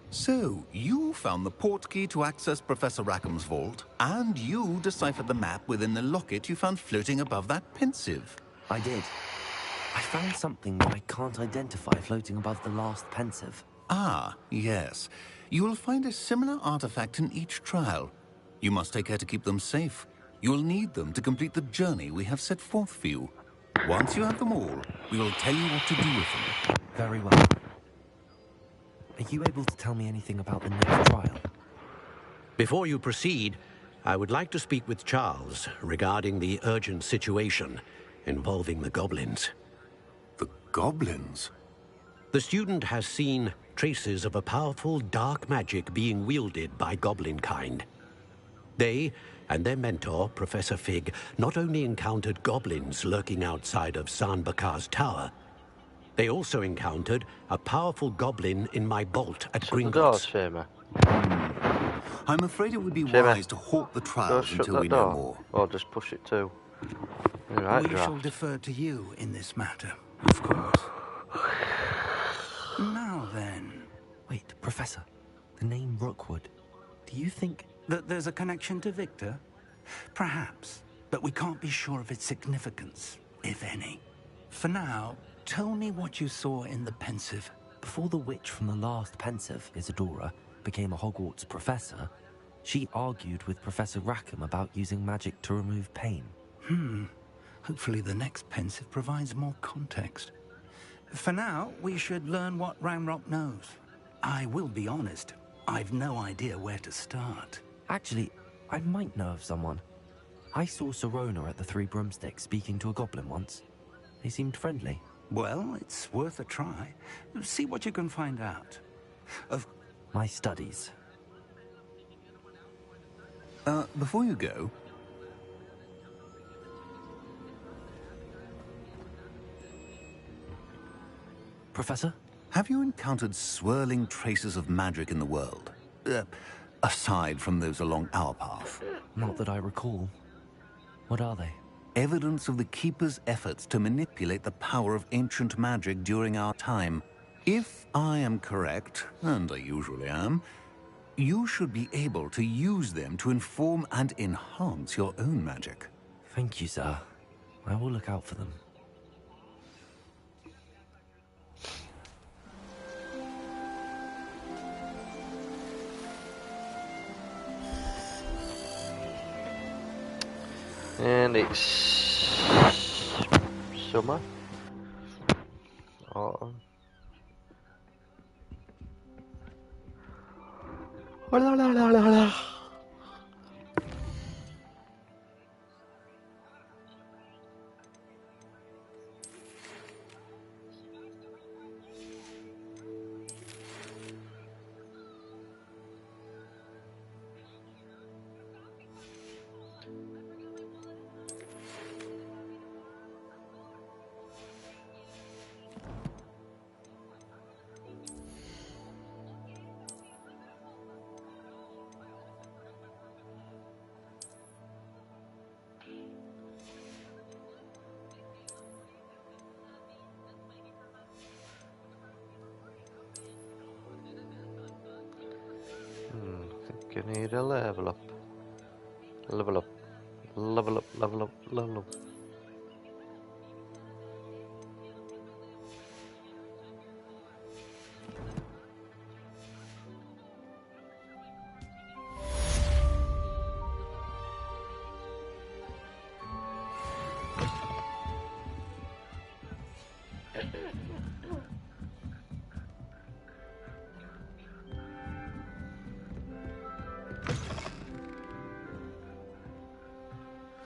So, you found the portkey to access Professor Rackham's vault, and you deciphered the map within the locket you found floating above that Pensive. I did. I found something that I can't identify floating above the last Pensive. Ah, yes. You will find a similar artifact in each trial. You must take care to keep them safe. You will need them to complete the journey we have set forth for you. Once you have them all, we will tell you what to do with them. Very well. Are you able to tell me anything about the next trial? Before you proceed, I would like to speak with Charles regarding the urgent situation involving the goblins. The goblins? The student has seen traces of a powerful dark magic being wielded by goblin kind. They and their mentor, Professor Fig, not only encountered goblins lurking outside of San Bakar's tower, they also encountered a powerful goblin in my vault at Gringotts. I'm afraid it would be wise to halt the trials until we know more. Or just push it too. We shall defer to you in this matter, of course. Now then. Wait, Professor. The name Rookwood. Do you think that there's a connection to Victor? Perhaps, but we can't be sure of its significance, if any. For now, tell me what you saw in the Pensive. Before the witch from the last Pensive, Isadora, became a Hogwarts professor, she argued with Professor Rackham about using magic to remove pain. Hopefully the next Pensive provides more context. For now, we should learn what Ranrock knows. I will be honest, I've no idea where to start. Actually, I might know of someone. I saw Sirona at the Three Broomsticks speaking to a goblin once. They seemed friendly. Well, it's worth a try. See what you can find out. My studies. Before you go... Professor? Have you encountered swirling traces of magic in the world? Aside from those along our path? Not that I recall. What are they? Evidence of the Keeper's efforts to manipulate the power of ancient magic during our time. If I am correct, and I usually am, you should be able to use them to inform and enhance your own magic. Thank you, sir. I will look out for them. And it's summer, autumn. I need a level up. Level up. Level up, level up, level up.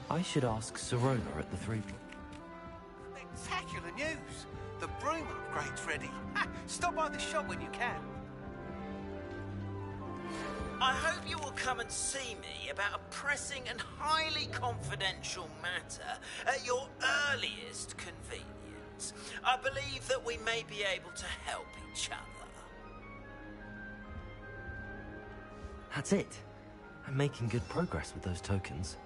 I should ask Sirona at the Three... Spectacular news! The broom upgrade's ready. Stop by the shop when you can. I hope you will come and see me about a pressing and highly confidential matter at your earliest convenience. friends. I believe that we may be able to help each other. That's it. I'm making good progress with those tokens.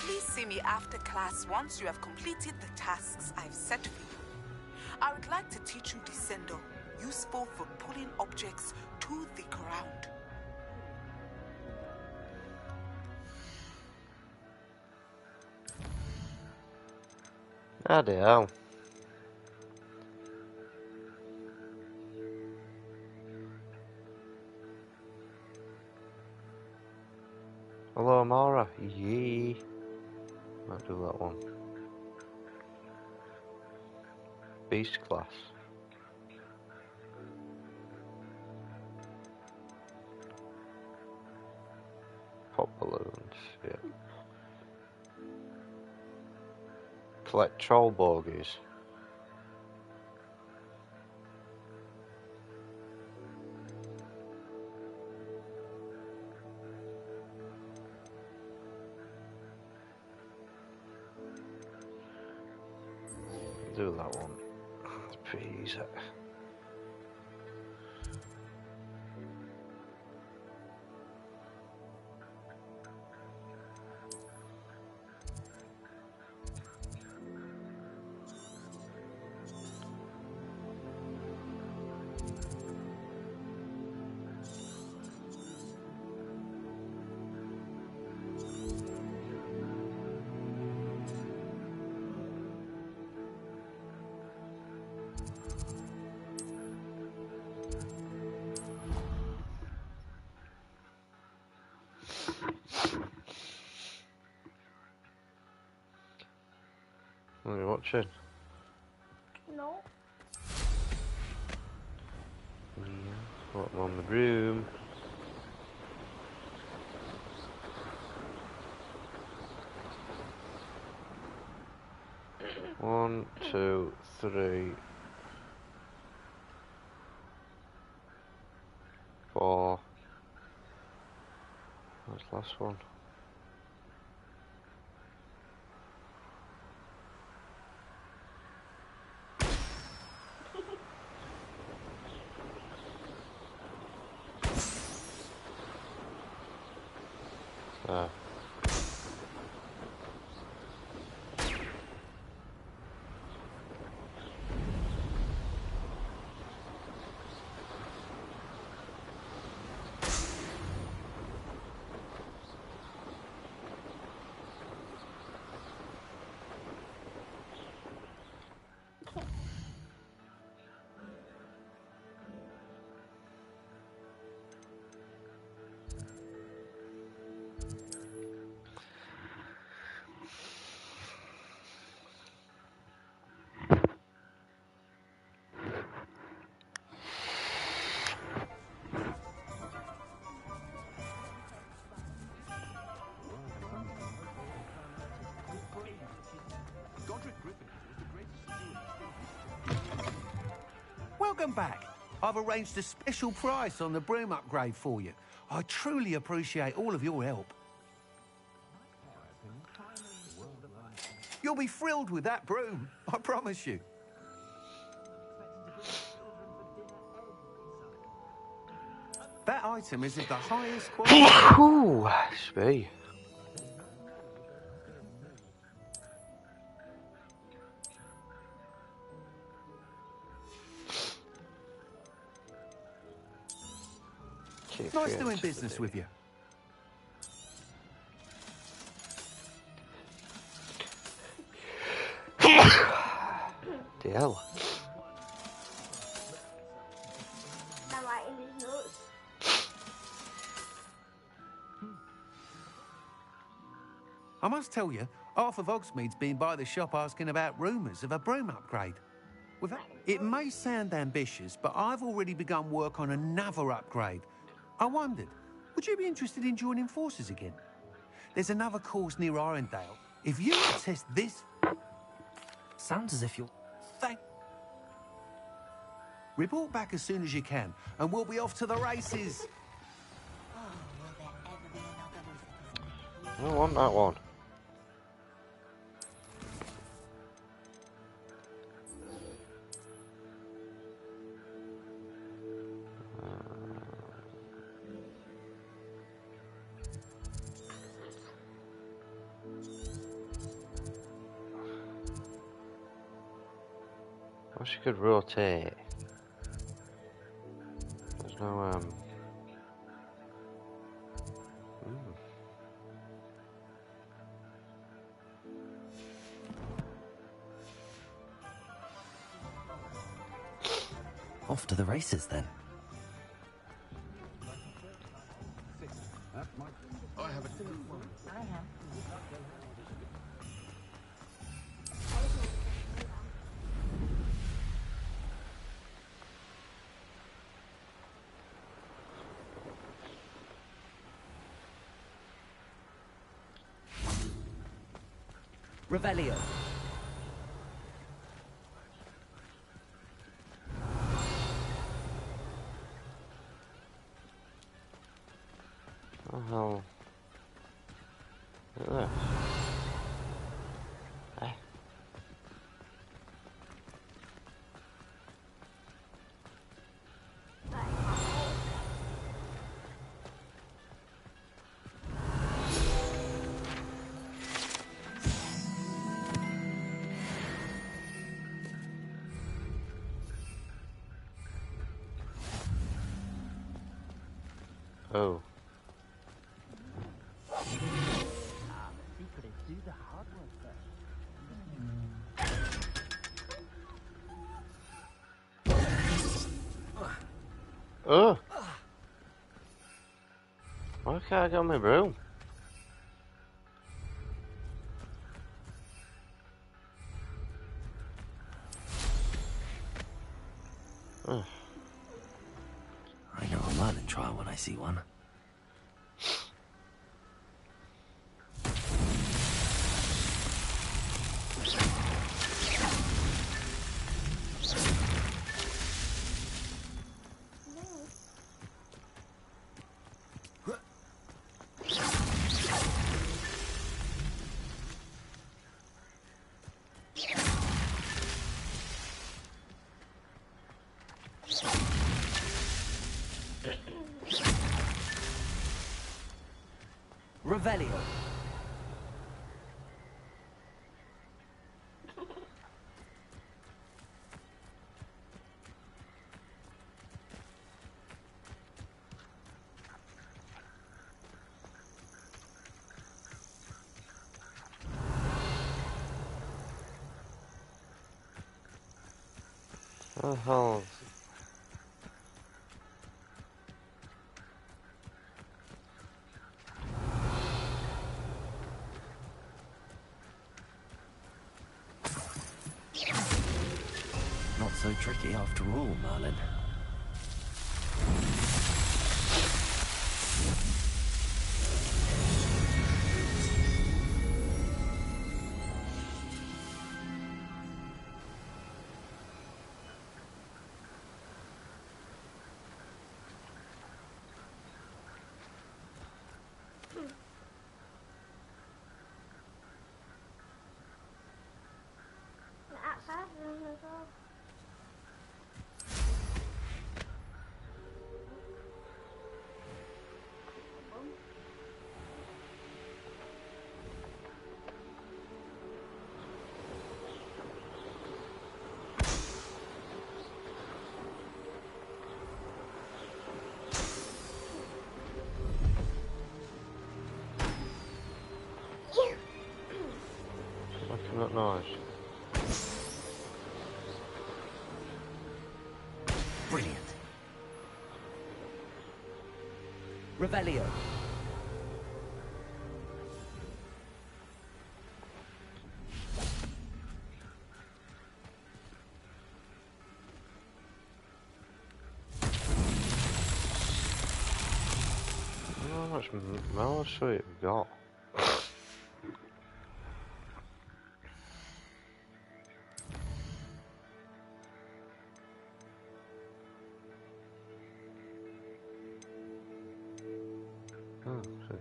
Please see me after class once you have completed the tasks I've set for you. I would like to teach you Descendo, useful for pulling objects to the ground. Bloody hell. Hello, Amara. Yee. Might do that one. Beast class. Pop balloons, yeah. Collect troll bogies. Do that one. It's pretty easy. What are you watching? No. Yeah, what on the room? One, two, three, 4. What's the last one? Ah. Welcome back. I've arranged a special price on the broom upgrade for you. I truly appreciate all of your help. You'll be thrilled with that broom, I promise you. That item is of the highest quality. Ooh, it's me. Nice doing business with you. DL. I'm writing his notes. I must tell you, half of Hogsmeade's been by the shop asking about rumours of a broom upgrade. It may sound ambitious, but I've already begun work on another upgrade. I wondered, would you be interested in joining forces again? There's another course near Arendelle. If you test this... Sounds as if you're... Thank... Report back as soon as you can, and we'll be off to the races. I don't want that one. I wish you could rotate. There's no Off to the races then. I have a Revelio. Oh, look at this. Eh. Oh. Oh! Why can't I get on my broom? Oh. I know a Merlin trial when I see one. Revelio. What the hell? Not so tricky after all, Merlin. Outside room as well. Making that noise. Brilliant. Revelio. How much melon sweet we got?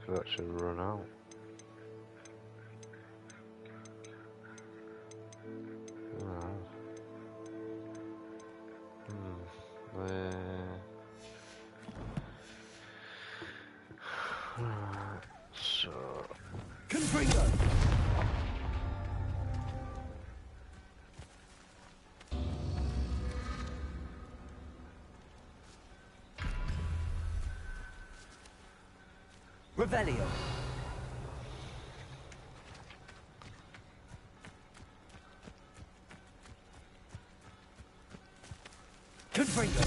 Could actually run out. So Confringo! Revelio. Confringo.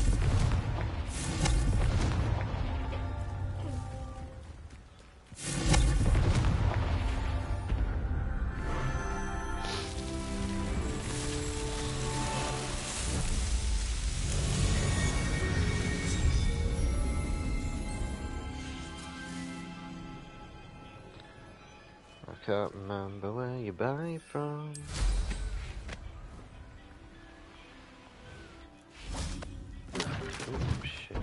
I can't remember where you buy from. Oh shit.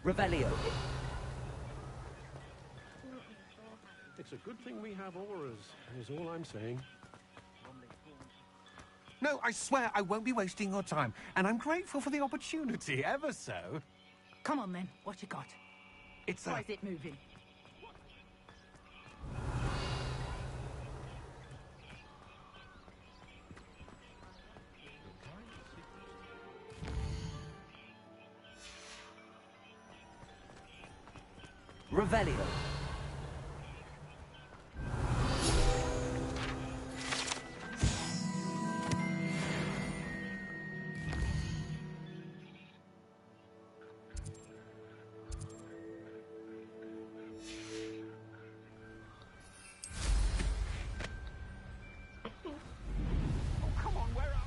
Revelio. It's a good thing we have auras, is all I'm saying. No, I swear I won't be wasting your time, and I'm grateful for the opportunity, ever so. Come on then, what you got? It's Why is it moving? Revelio. Come on, where are you?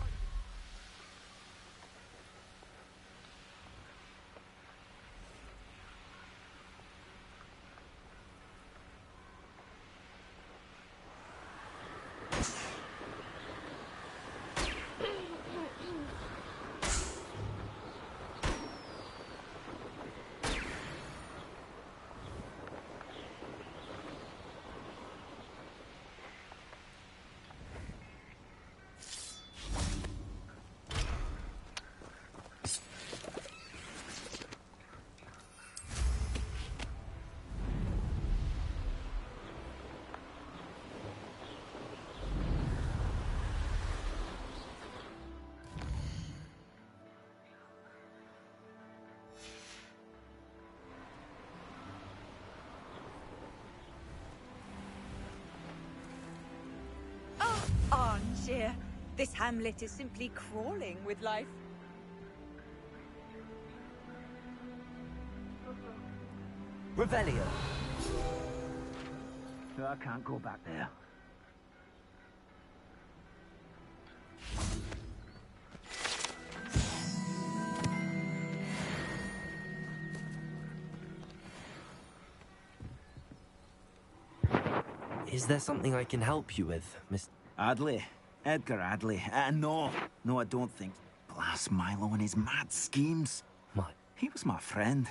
Armchair. This hamlet is simply crawling with life. Revelio. I can't go back there. Is there something I can help you with, Miss... Adley. Edgar Adley. No, I don't think. Blast Milo and his mad schemes. He was my friend.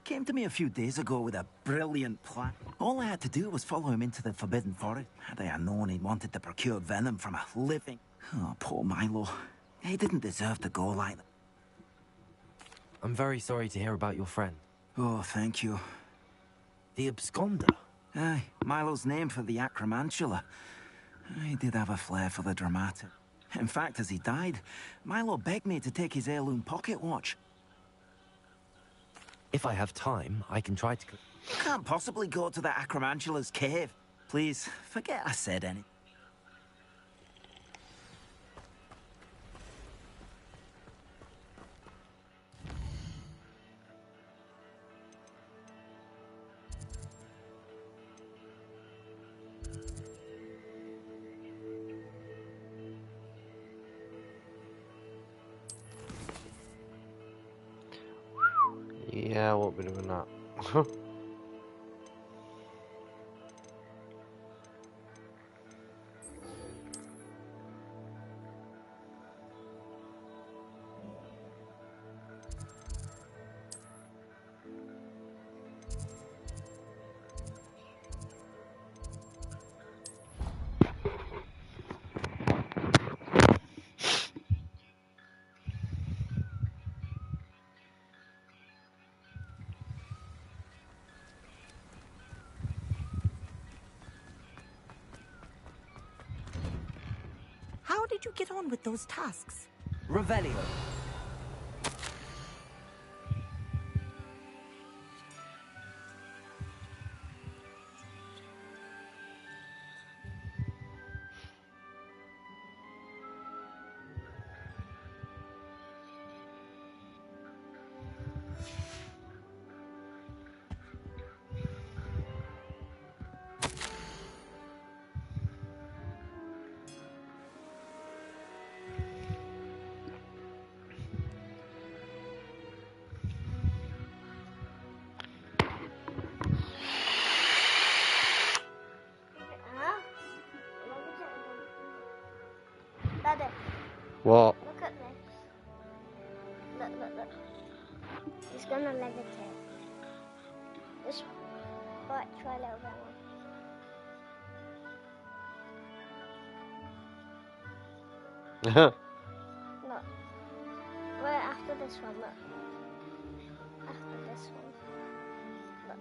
Came to me a few days ago with a brilliant plan. All I had to do was follow him into the Forbidden Forest. Had I known he wanted to procure venom from a living... Oh, poor Milo. He didn't deserve to go like that. I'm very sorry to hear about your friend. Oh, thank you. The absconder? Aye, Milo's name for the acromantula. He did have a flair for the dramatic. In fact, as he died, Milo begged me to take his heirloom pocket watch. If I have time, I can try to... You can't possibly go to the acromantula's cave. Please, forget I said anything. Yeah, I won't be doing that. How did you get on with those tasks? Revelio. Daddy. What? Look at this. Look. He's gonna levitate. Just try a little bit more. Look. Wait, after this one, look. After this one. Look.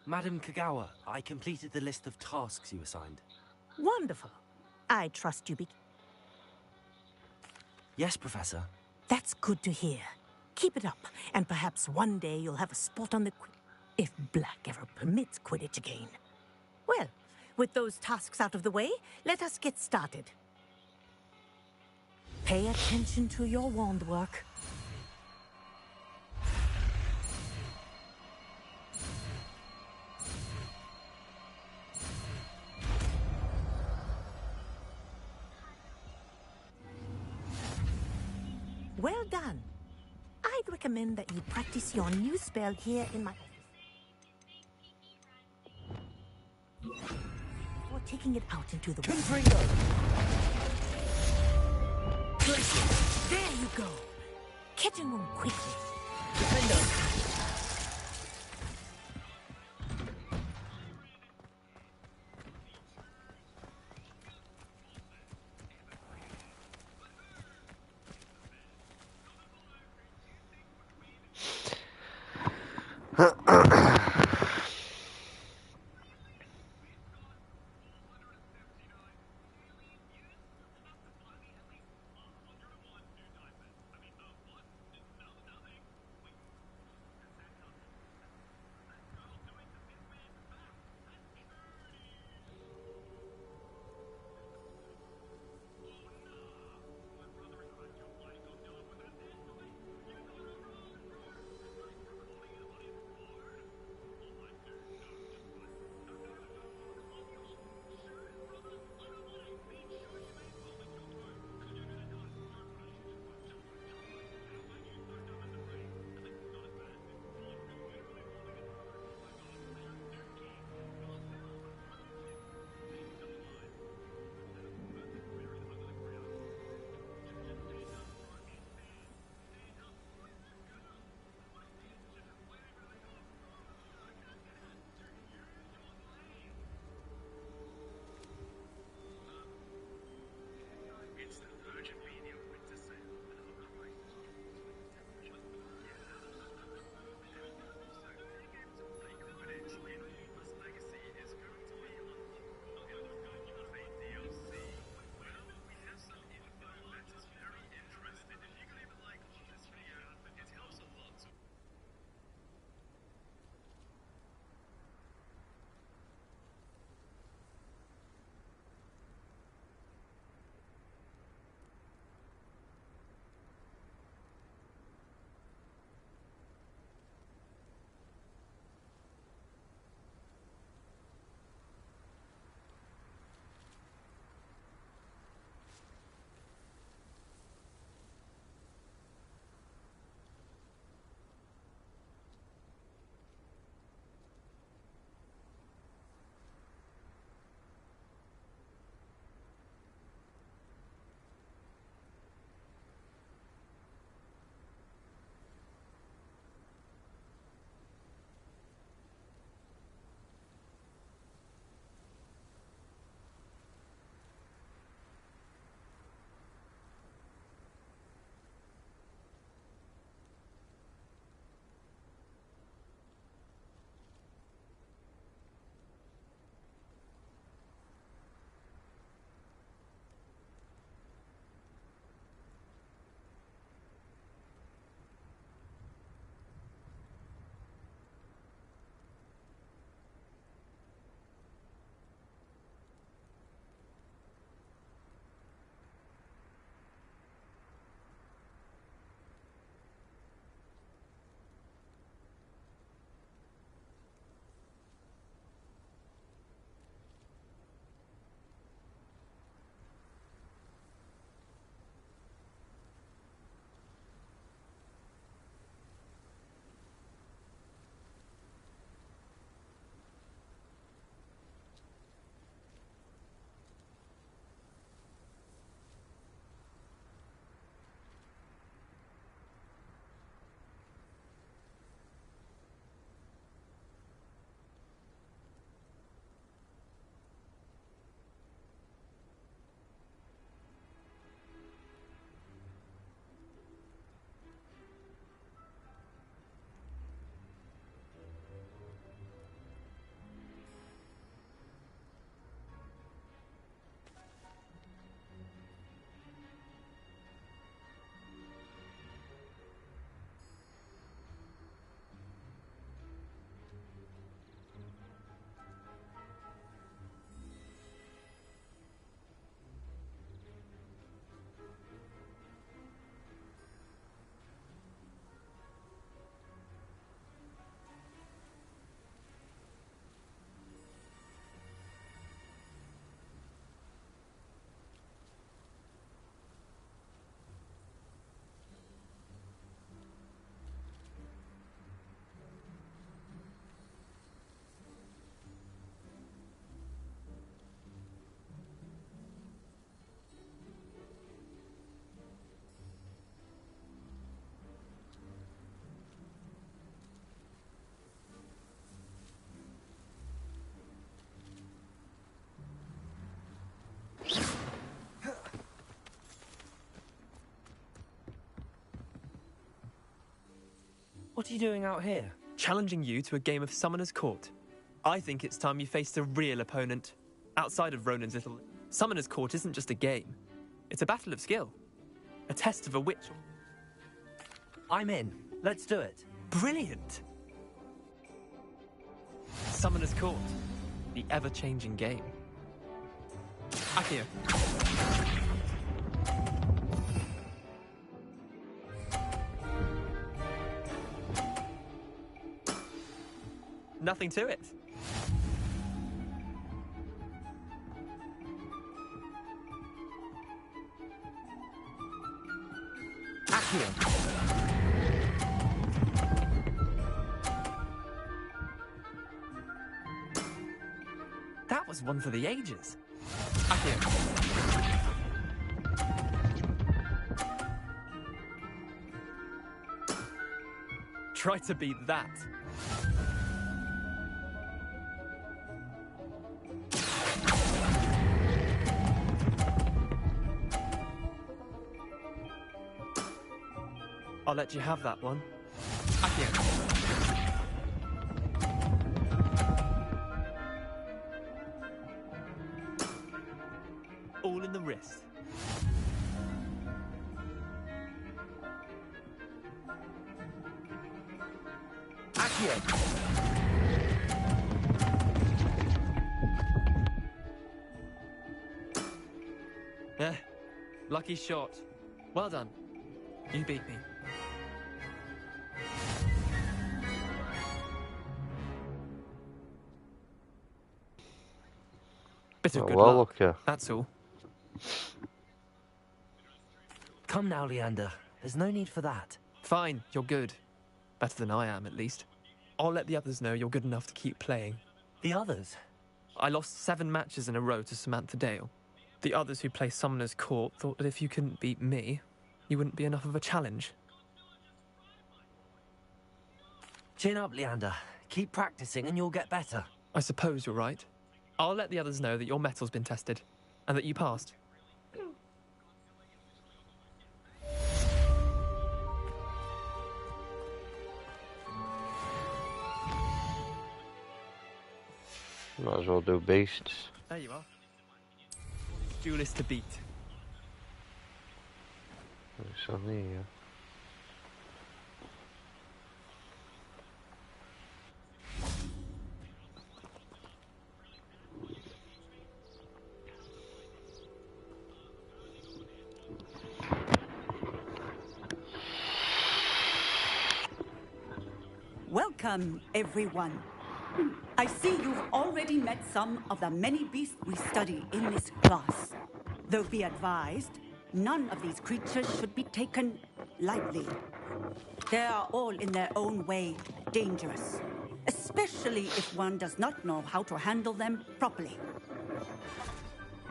Madam Kagawa, I completed the list of tasks you assigned. Wonderful. I trust you. Yes, Professor. That's good to hear. Keep it up, and perhaps one day you'll have a spot on the if Black ever permits Quidditch again. Well, with those tasks out of the way, let us get started. Pay attention to your wand work. Well done. I'd recommend that you practice your new spell here in my office. Before taking it out into the world. There you go. Catching them quickly. What are you doing out here? Challenging you to a game of Summoner's Court. I think it's time you faced a real opponent. Outside of Ronan's little... Summoner's Court isn't just a game. It's a battle of skill. A test of a witch. I'm in. Let's do it. Brilliant! Summoner's Court. The ever-changing game. Accio. Nothing to it. Accio. That was one for the ages. Accio. Try to beat that. I'll let you have that one. Accio. All in the wrist. Accio. Lucky shot. Well done. You beat me. Bit of good luck. That's all. Come now, Leander. There's no need for that. Fine, you're good. Better than I am, at least. I'll let the others know you're good enough to keep playing. The others? I lost 7 matches in a row to Samantha Dale. The others who play Summoner's Court thought that if you couldn't beat me, you wouldn't be enough of a challenge. Chin up, Leander. Keep practicing and you'll get better. I suppose you're right. I'll let the others know that your metal's been tested, and that you passed. Might as well do beasts. There you are. Duelist to beat. It's on here. Welcome, everyone. I see you've already met some of the many beasts we study in this class. Though be advised, none of these creatures should be taken lightly. They are all in their own way dangerous, especially if one does not know how to handle them properly.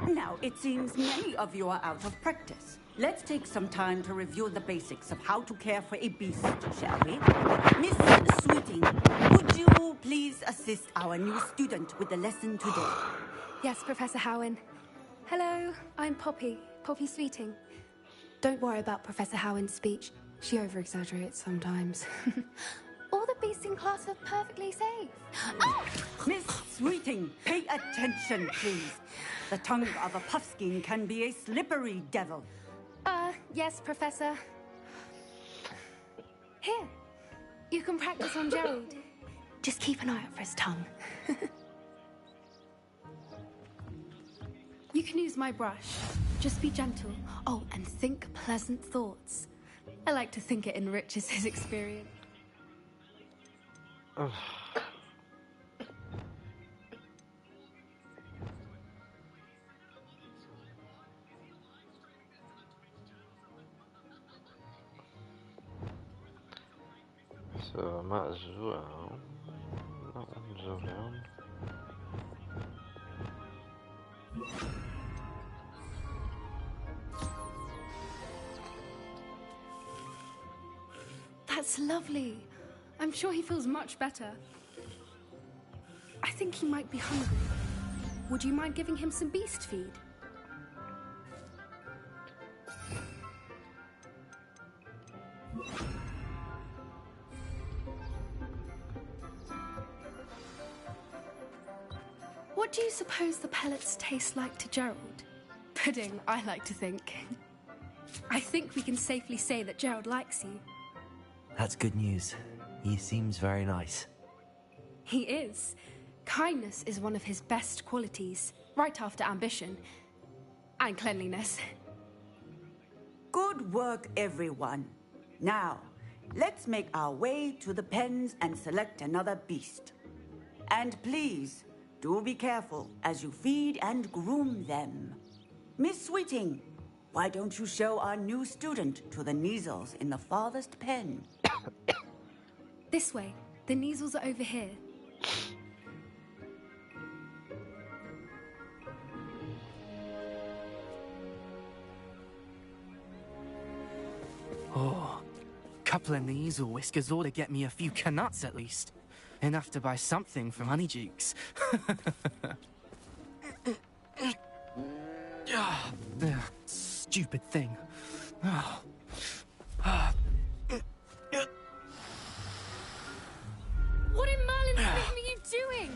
Now, it seems many of you are out of practice. Let's take some time to review the basics of how to care for a beast, shall we? Miss Sweeting, would you please assist our new student with the lesson today? Yes, Professor Howen. Hello, I'm Poppy Sweeting. Don't worry about Professor Howen's speech. She over-exaggerates sometimes. All the beasts in class are perfectly safe. Oh! Miss Sweeting, pay attention, please. The tongue of a puffskein can be a slippery devil. Yes, Professor. Here, you can practice on Gerald. Just keep an eye out for his tongue. You can use my brush. Just be gentle. Oh, and think pleasant thoughts. I like to think it enriches his experience. So I might as well. That one's around. That's lovely. I'm sure he feels much better. I think he might be hungry. Would you mind giving him some beast feed? do you suppose the pellets taste like to Gerald? Pudding, I like to think. I think we can safely say that Gerald likes you. That's good news. He seems very nice. He is. Kindness is one of his best qualities, right after ambition. And cleanliness. Good work, everyone. Now, let's make our way to the pens and select another beast. And please, do be careful as you feed and groom them. Miss Sweeting, why don't you show our new student to the Kneazles in the farthest pen? This way. The Kneazles are over here. Oh, couple of Kneazle whiskers ought to get me a few canuts at least. Enough to buy something from Honeydukes. Stupid thing. What in Merlin's name are you doing?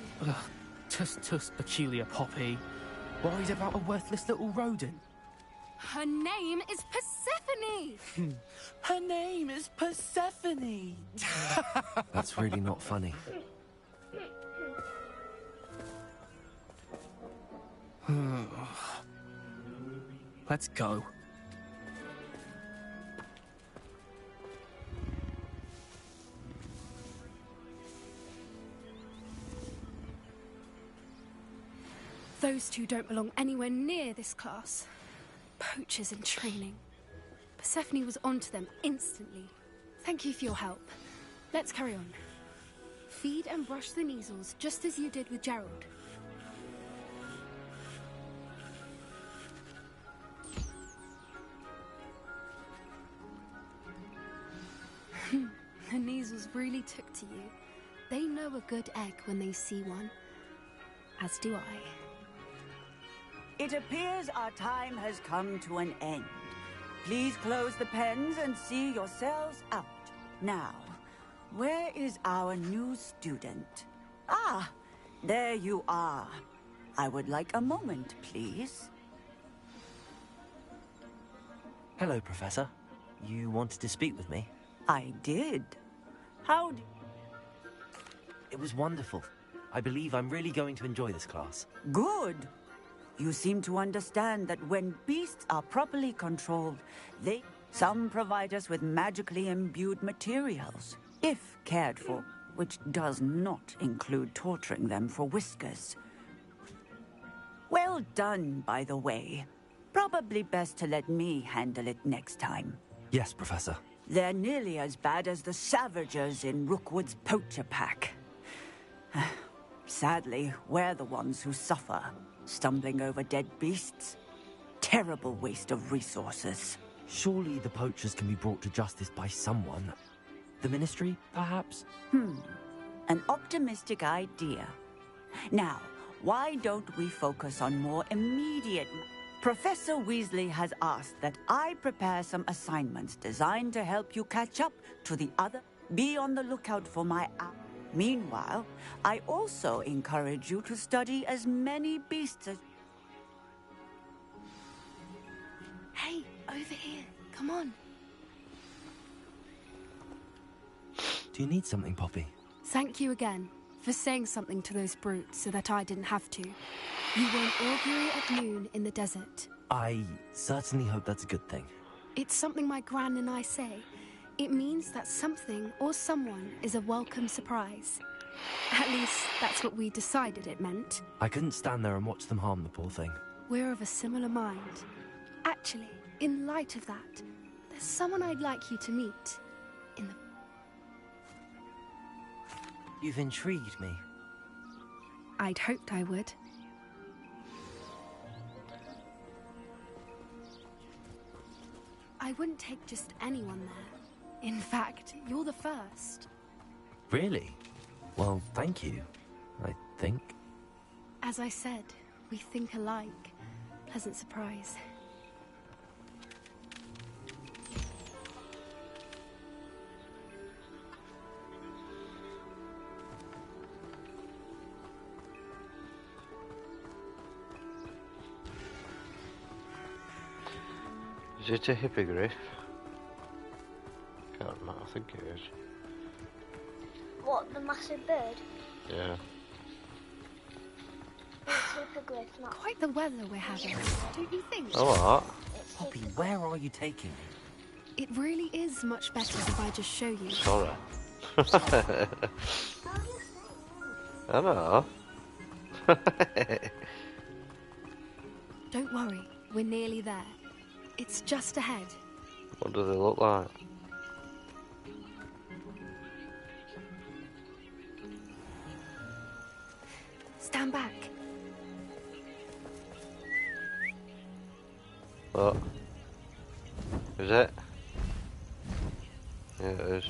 Tuss, peculiar Poppy. Worried about a worthless little rodent. Her name is Persephone! Her name is Persephone! That's really not funny. Let's go. Those two don't belong anywhere near this class. Poachers in training. Persephone was onto them instantly. Thank you for your help. Let's carry on. Feed and brush the Kneazles just as you did with Gerald. The Kneazles really took to you. They know a good egg when they see one. As do I. It appears our time has come to an end. Please close the pens and see yourselves out. Now, where is our new student? Ah, there you are. I would like a moment, please. Hello, Professor. You wanted to speak with me? I did. How did... It was wonderful. I believe I'm really going to enjoy this class. Good. You seem to understand that when beasts are properly controlled, some provide us with magically imbued materials, if cared for, which does not include torturing them for whiskers. Well done, by the way. Probably best to let me handle it next time. Yes, Professor. They're nearly as bad as the Savagers in Rookwood's poacher pack. Sadly, we're the ones who suffer, stumbling over dead beasts. Terrible waste of resources. Surely the poachers can be brought to justice by someone. The Ministry, perhaps? An optimistic idea. Now, why don't we focus on more immediate... Professor Weasley has asked that I prepare some assignments designed to help you catch up to the other... Be on the lookout for my... Meanwhile, I also encourage you to study as many beasts as... Hey, over here. Come on. Do you need something, Poppy? Thank you again for saying something to those brutes so that I didn't have to. You won't augury at noon in the desert. I certainly hope that's a good thing. It's something my gran and I say. It means that something or someone is a welcome surprise. At least, that's what we decided it meant. I couldn't stand there and watch them harm the poor thing. We're of a similar mind. Actually, in light of that, there's someone I'd like you to meet. You've intrigued me. I'd hoped I would. I wouldn't take just anyone there. In fact, you're the first. Really? Well, thank you, I think. As I said, we think alike. Pleasant surprise. Is it a hippogriff? Can't remember, I think it is. What, the massive bird? Yeah. It's hippogriff, not... Quite the weather we're having, don't you think? Oh, what? Poppy, where are you taking me? It really is much better if I just show you. Sorry. I know. Don't worry, we're nearly there. It's just ahead. What do they look like? Stand back. What? Is it? Yeah, it is.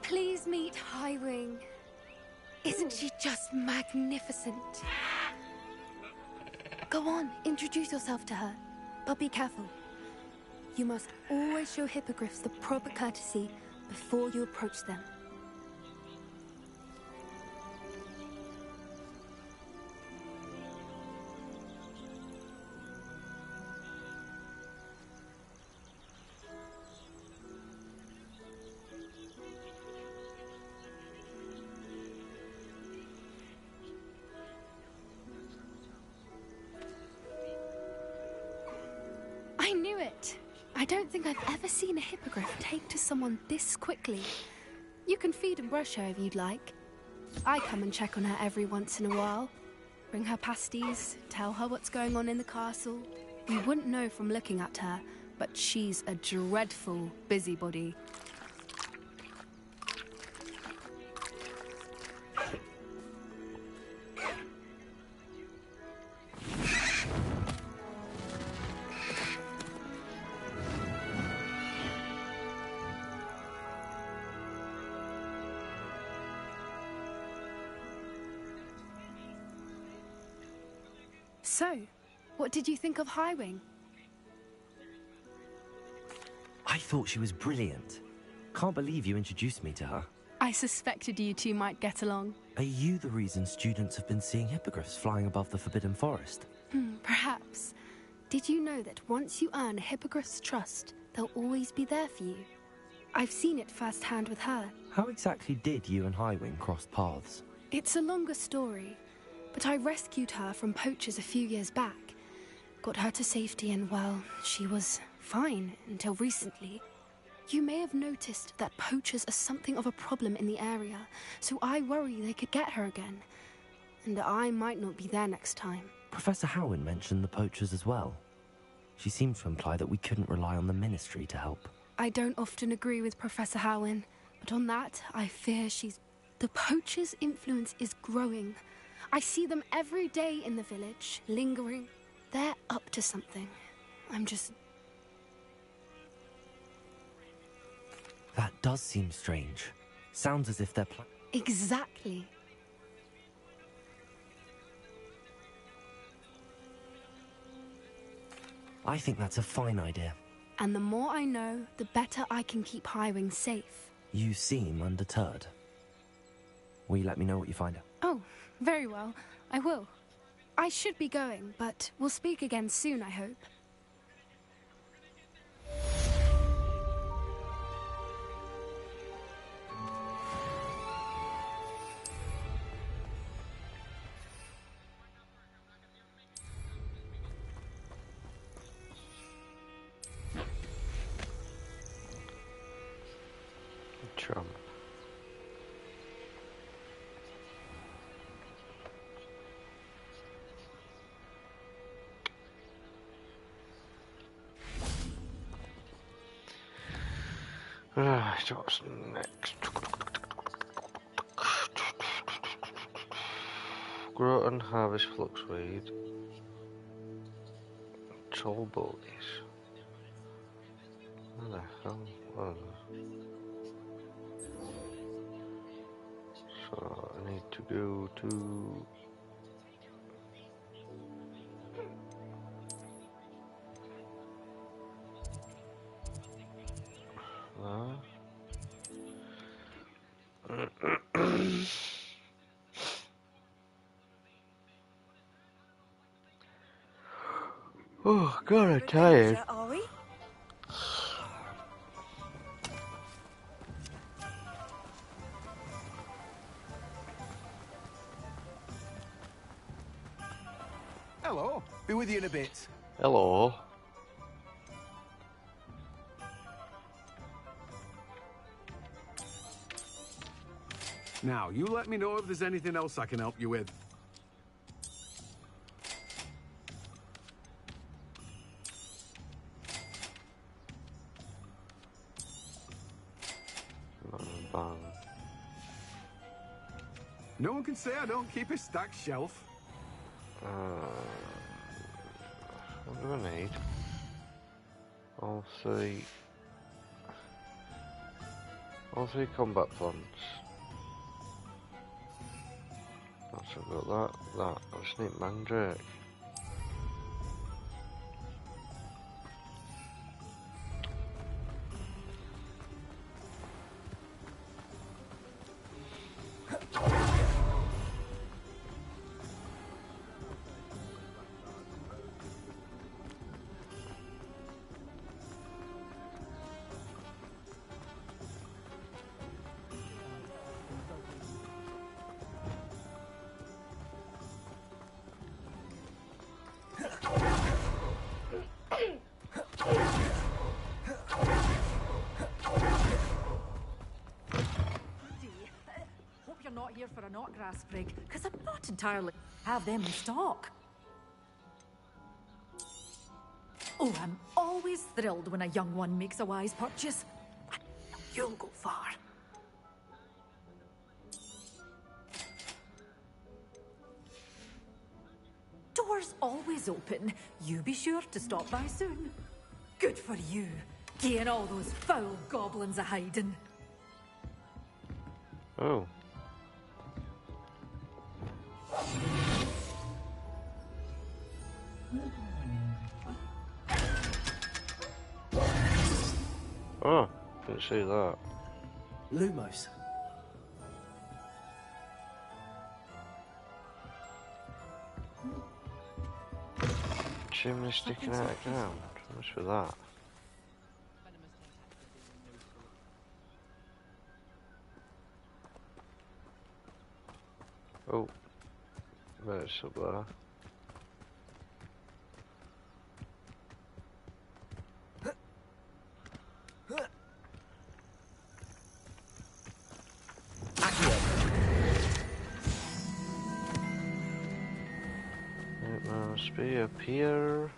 Please meet Highwing. Isn't she just magnificent? Go on, introduce yourself to her. But be careful. You must always show hippogriffs the proper courtesy before you approach them. I knew it! I don't think I've ever seen a hippogriff take to someone this quickly. You can feed and brush her if you'd like. I come and check on her every once in a while. Bring her pasties, tell her what's going on in the castle. You wouldn't know from looking at her, but she's a dreadful busybody. So, what did you think of Highwing? I thought she was brilliant. Can't believe you introduced me to her. I suspected you two might get along. Are you the reason students have been seeing hippogriffs flying above the Forbidden Forest? Perhaps. Did you know that once you earn a hippogriff's trust, they'll always be there for you? I've seen it firsthand with her. How exactly did you and Highwing cross paths? It's a longer story, but I rescued her from poachers a few years back. Got her to safety and, well, she was fine until recently. You may have noticed that poachers are something of a problem in the area, so I worry they could get her again. And I might not be there next time. Professor Howin mentioned the poachers as well. She seemed to imply that we couldn't rely on the Ministry to help. I don't often agree with Professor Howin, but on that, I fear she's... The poachers' influence is growing. I see them every day in the village, lingering. They're up to something. I'm just... That does seem strange. Sounds as if they're Exactly. I think that's a fine idea. And the more I know, the better I can keep Highwing safe. You seem undeterred. Will you let me know what you find out? Oh, very well. I will. I should be going, but we'll speak again soon, I hope. Trump. Right, what's next? Grow and harvest fluxweed. Troll bogies. What the hell? What are those? So I need to go to... Oh, God, I'm tired. Are we? Hello. Be with you in a bit. Hello. Now, you let me know if there's anything else I can help you with. No one can say I don't keep a stacked shelf. What do I need? All three combat plants. I've got that. I just need mandrake. Hope you're not here for a knotgrass sprig, because I'm not entirely have them in stock. Oh, I'm always thrilled when a young one makes a wise purchase. You'll go far. Doors always open. You be sure to stop by soon. Good for you, getting all those foul goblins a hiding. Oh. Oh, didn't see that. Lumos. Chimney sticking out of ground. What's with that? Oh, there's up there. It must be up here.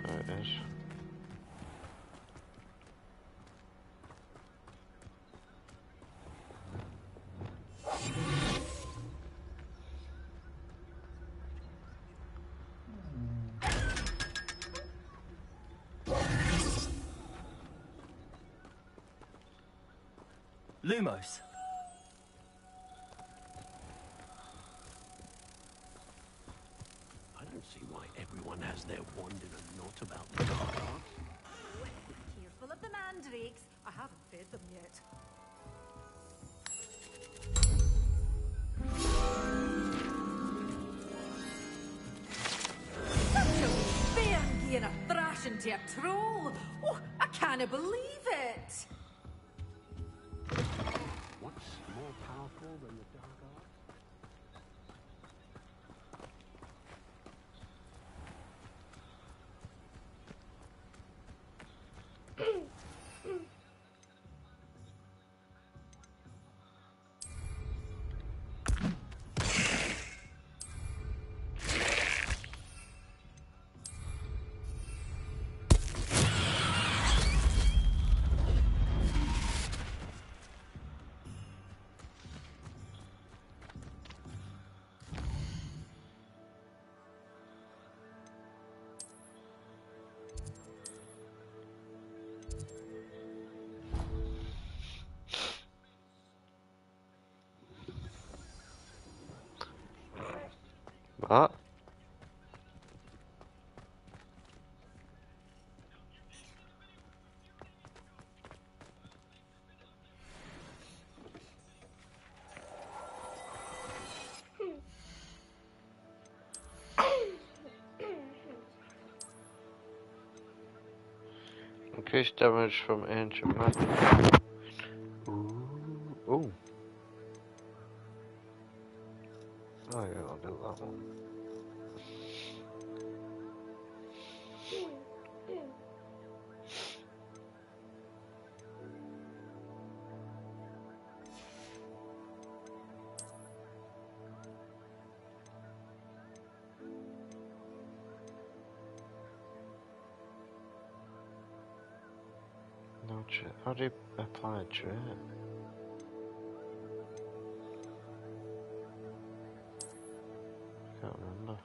There it is. Lumos. I don't see why everyone has their wand in a knot about the dark arts. Careful of the mandrakes. I haven't fed them yet. Such a wee bairn giving a thrashing to a troll. Oh, I can't believe it. What's more powerful than the dark arts? What? Increased damage from ancient magic. Ooh. Ooh. Oh yeah, I'll do that one. No trait. How do you apply a trait? I can't remember.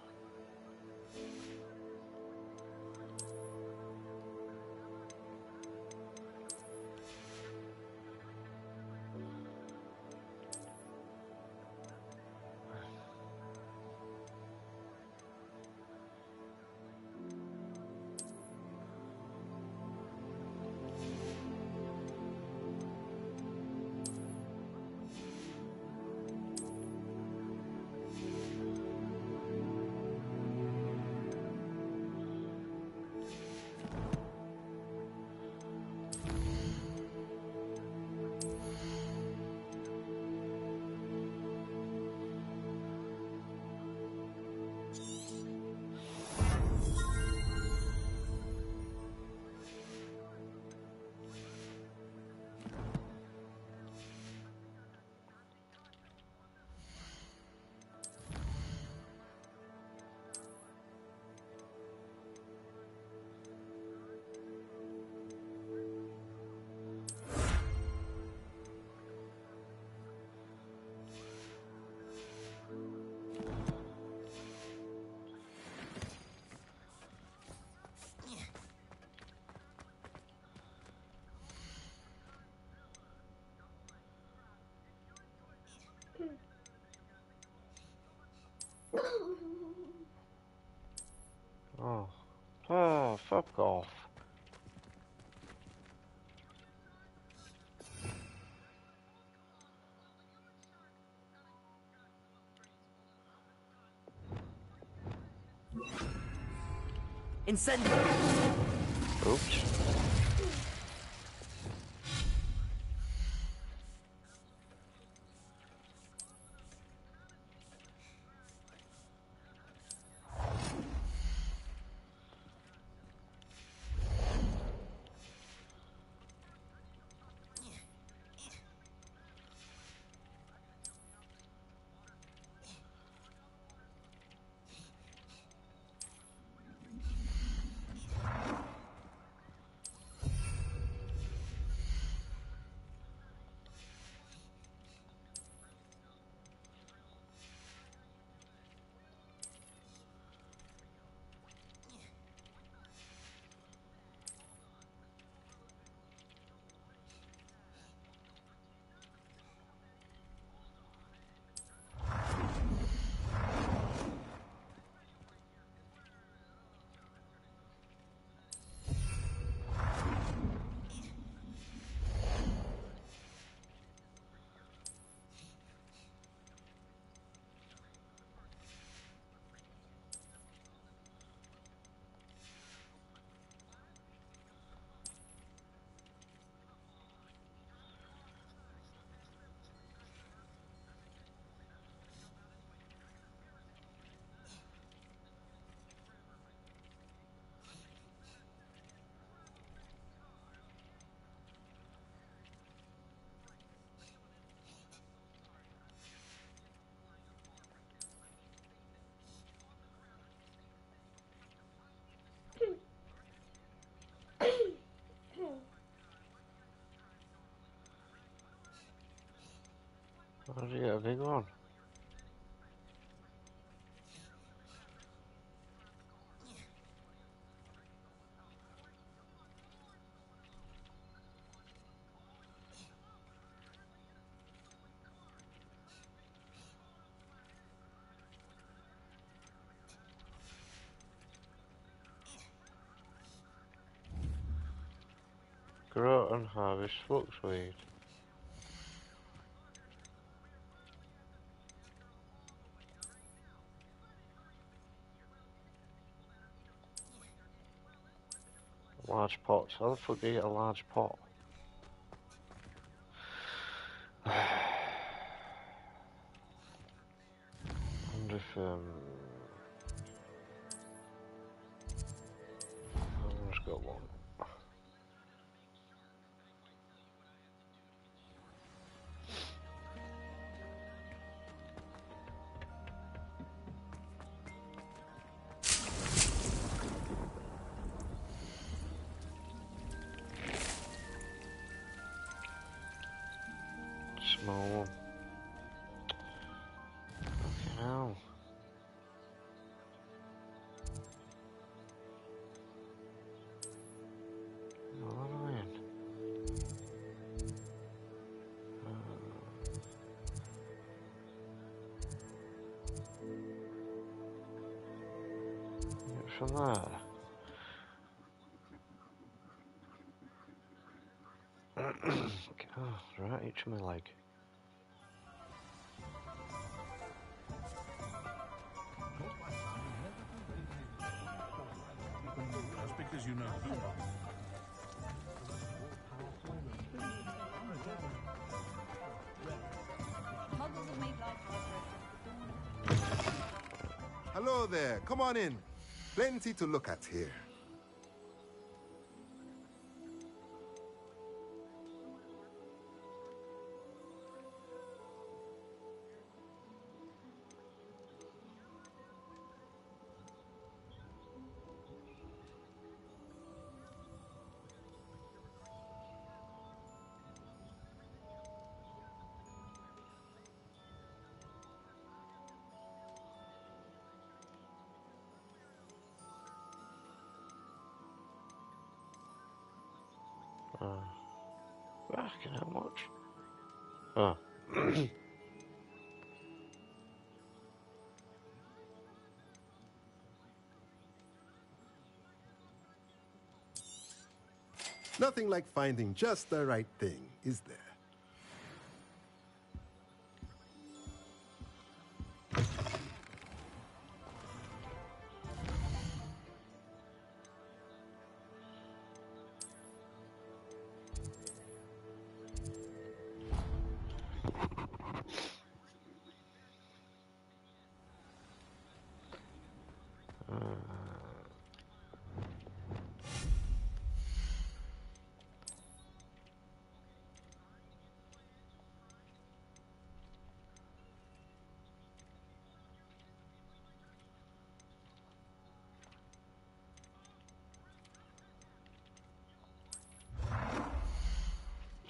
Oh. Oh, fuck off. Incendio! Oops. Oh dear, big one. Grow and harvest fluxweed. Large pots. How the fuck do you get a large pot? I wonder if I've just got one. Small one. Fucking hell. What am I in? From there. Oh, right, each of my leg. That's because you know who. Hello there, come on in. Plenty to look at here. Fucking how much? Oh. Nothing like finding just the right thing, is there?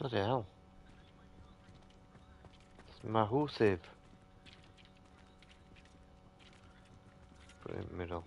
Bloody hell. It's massive. Put it in the middle.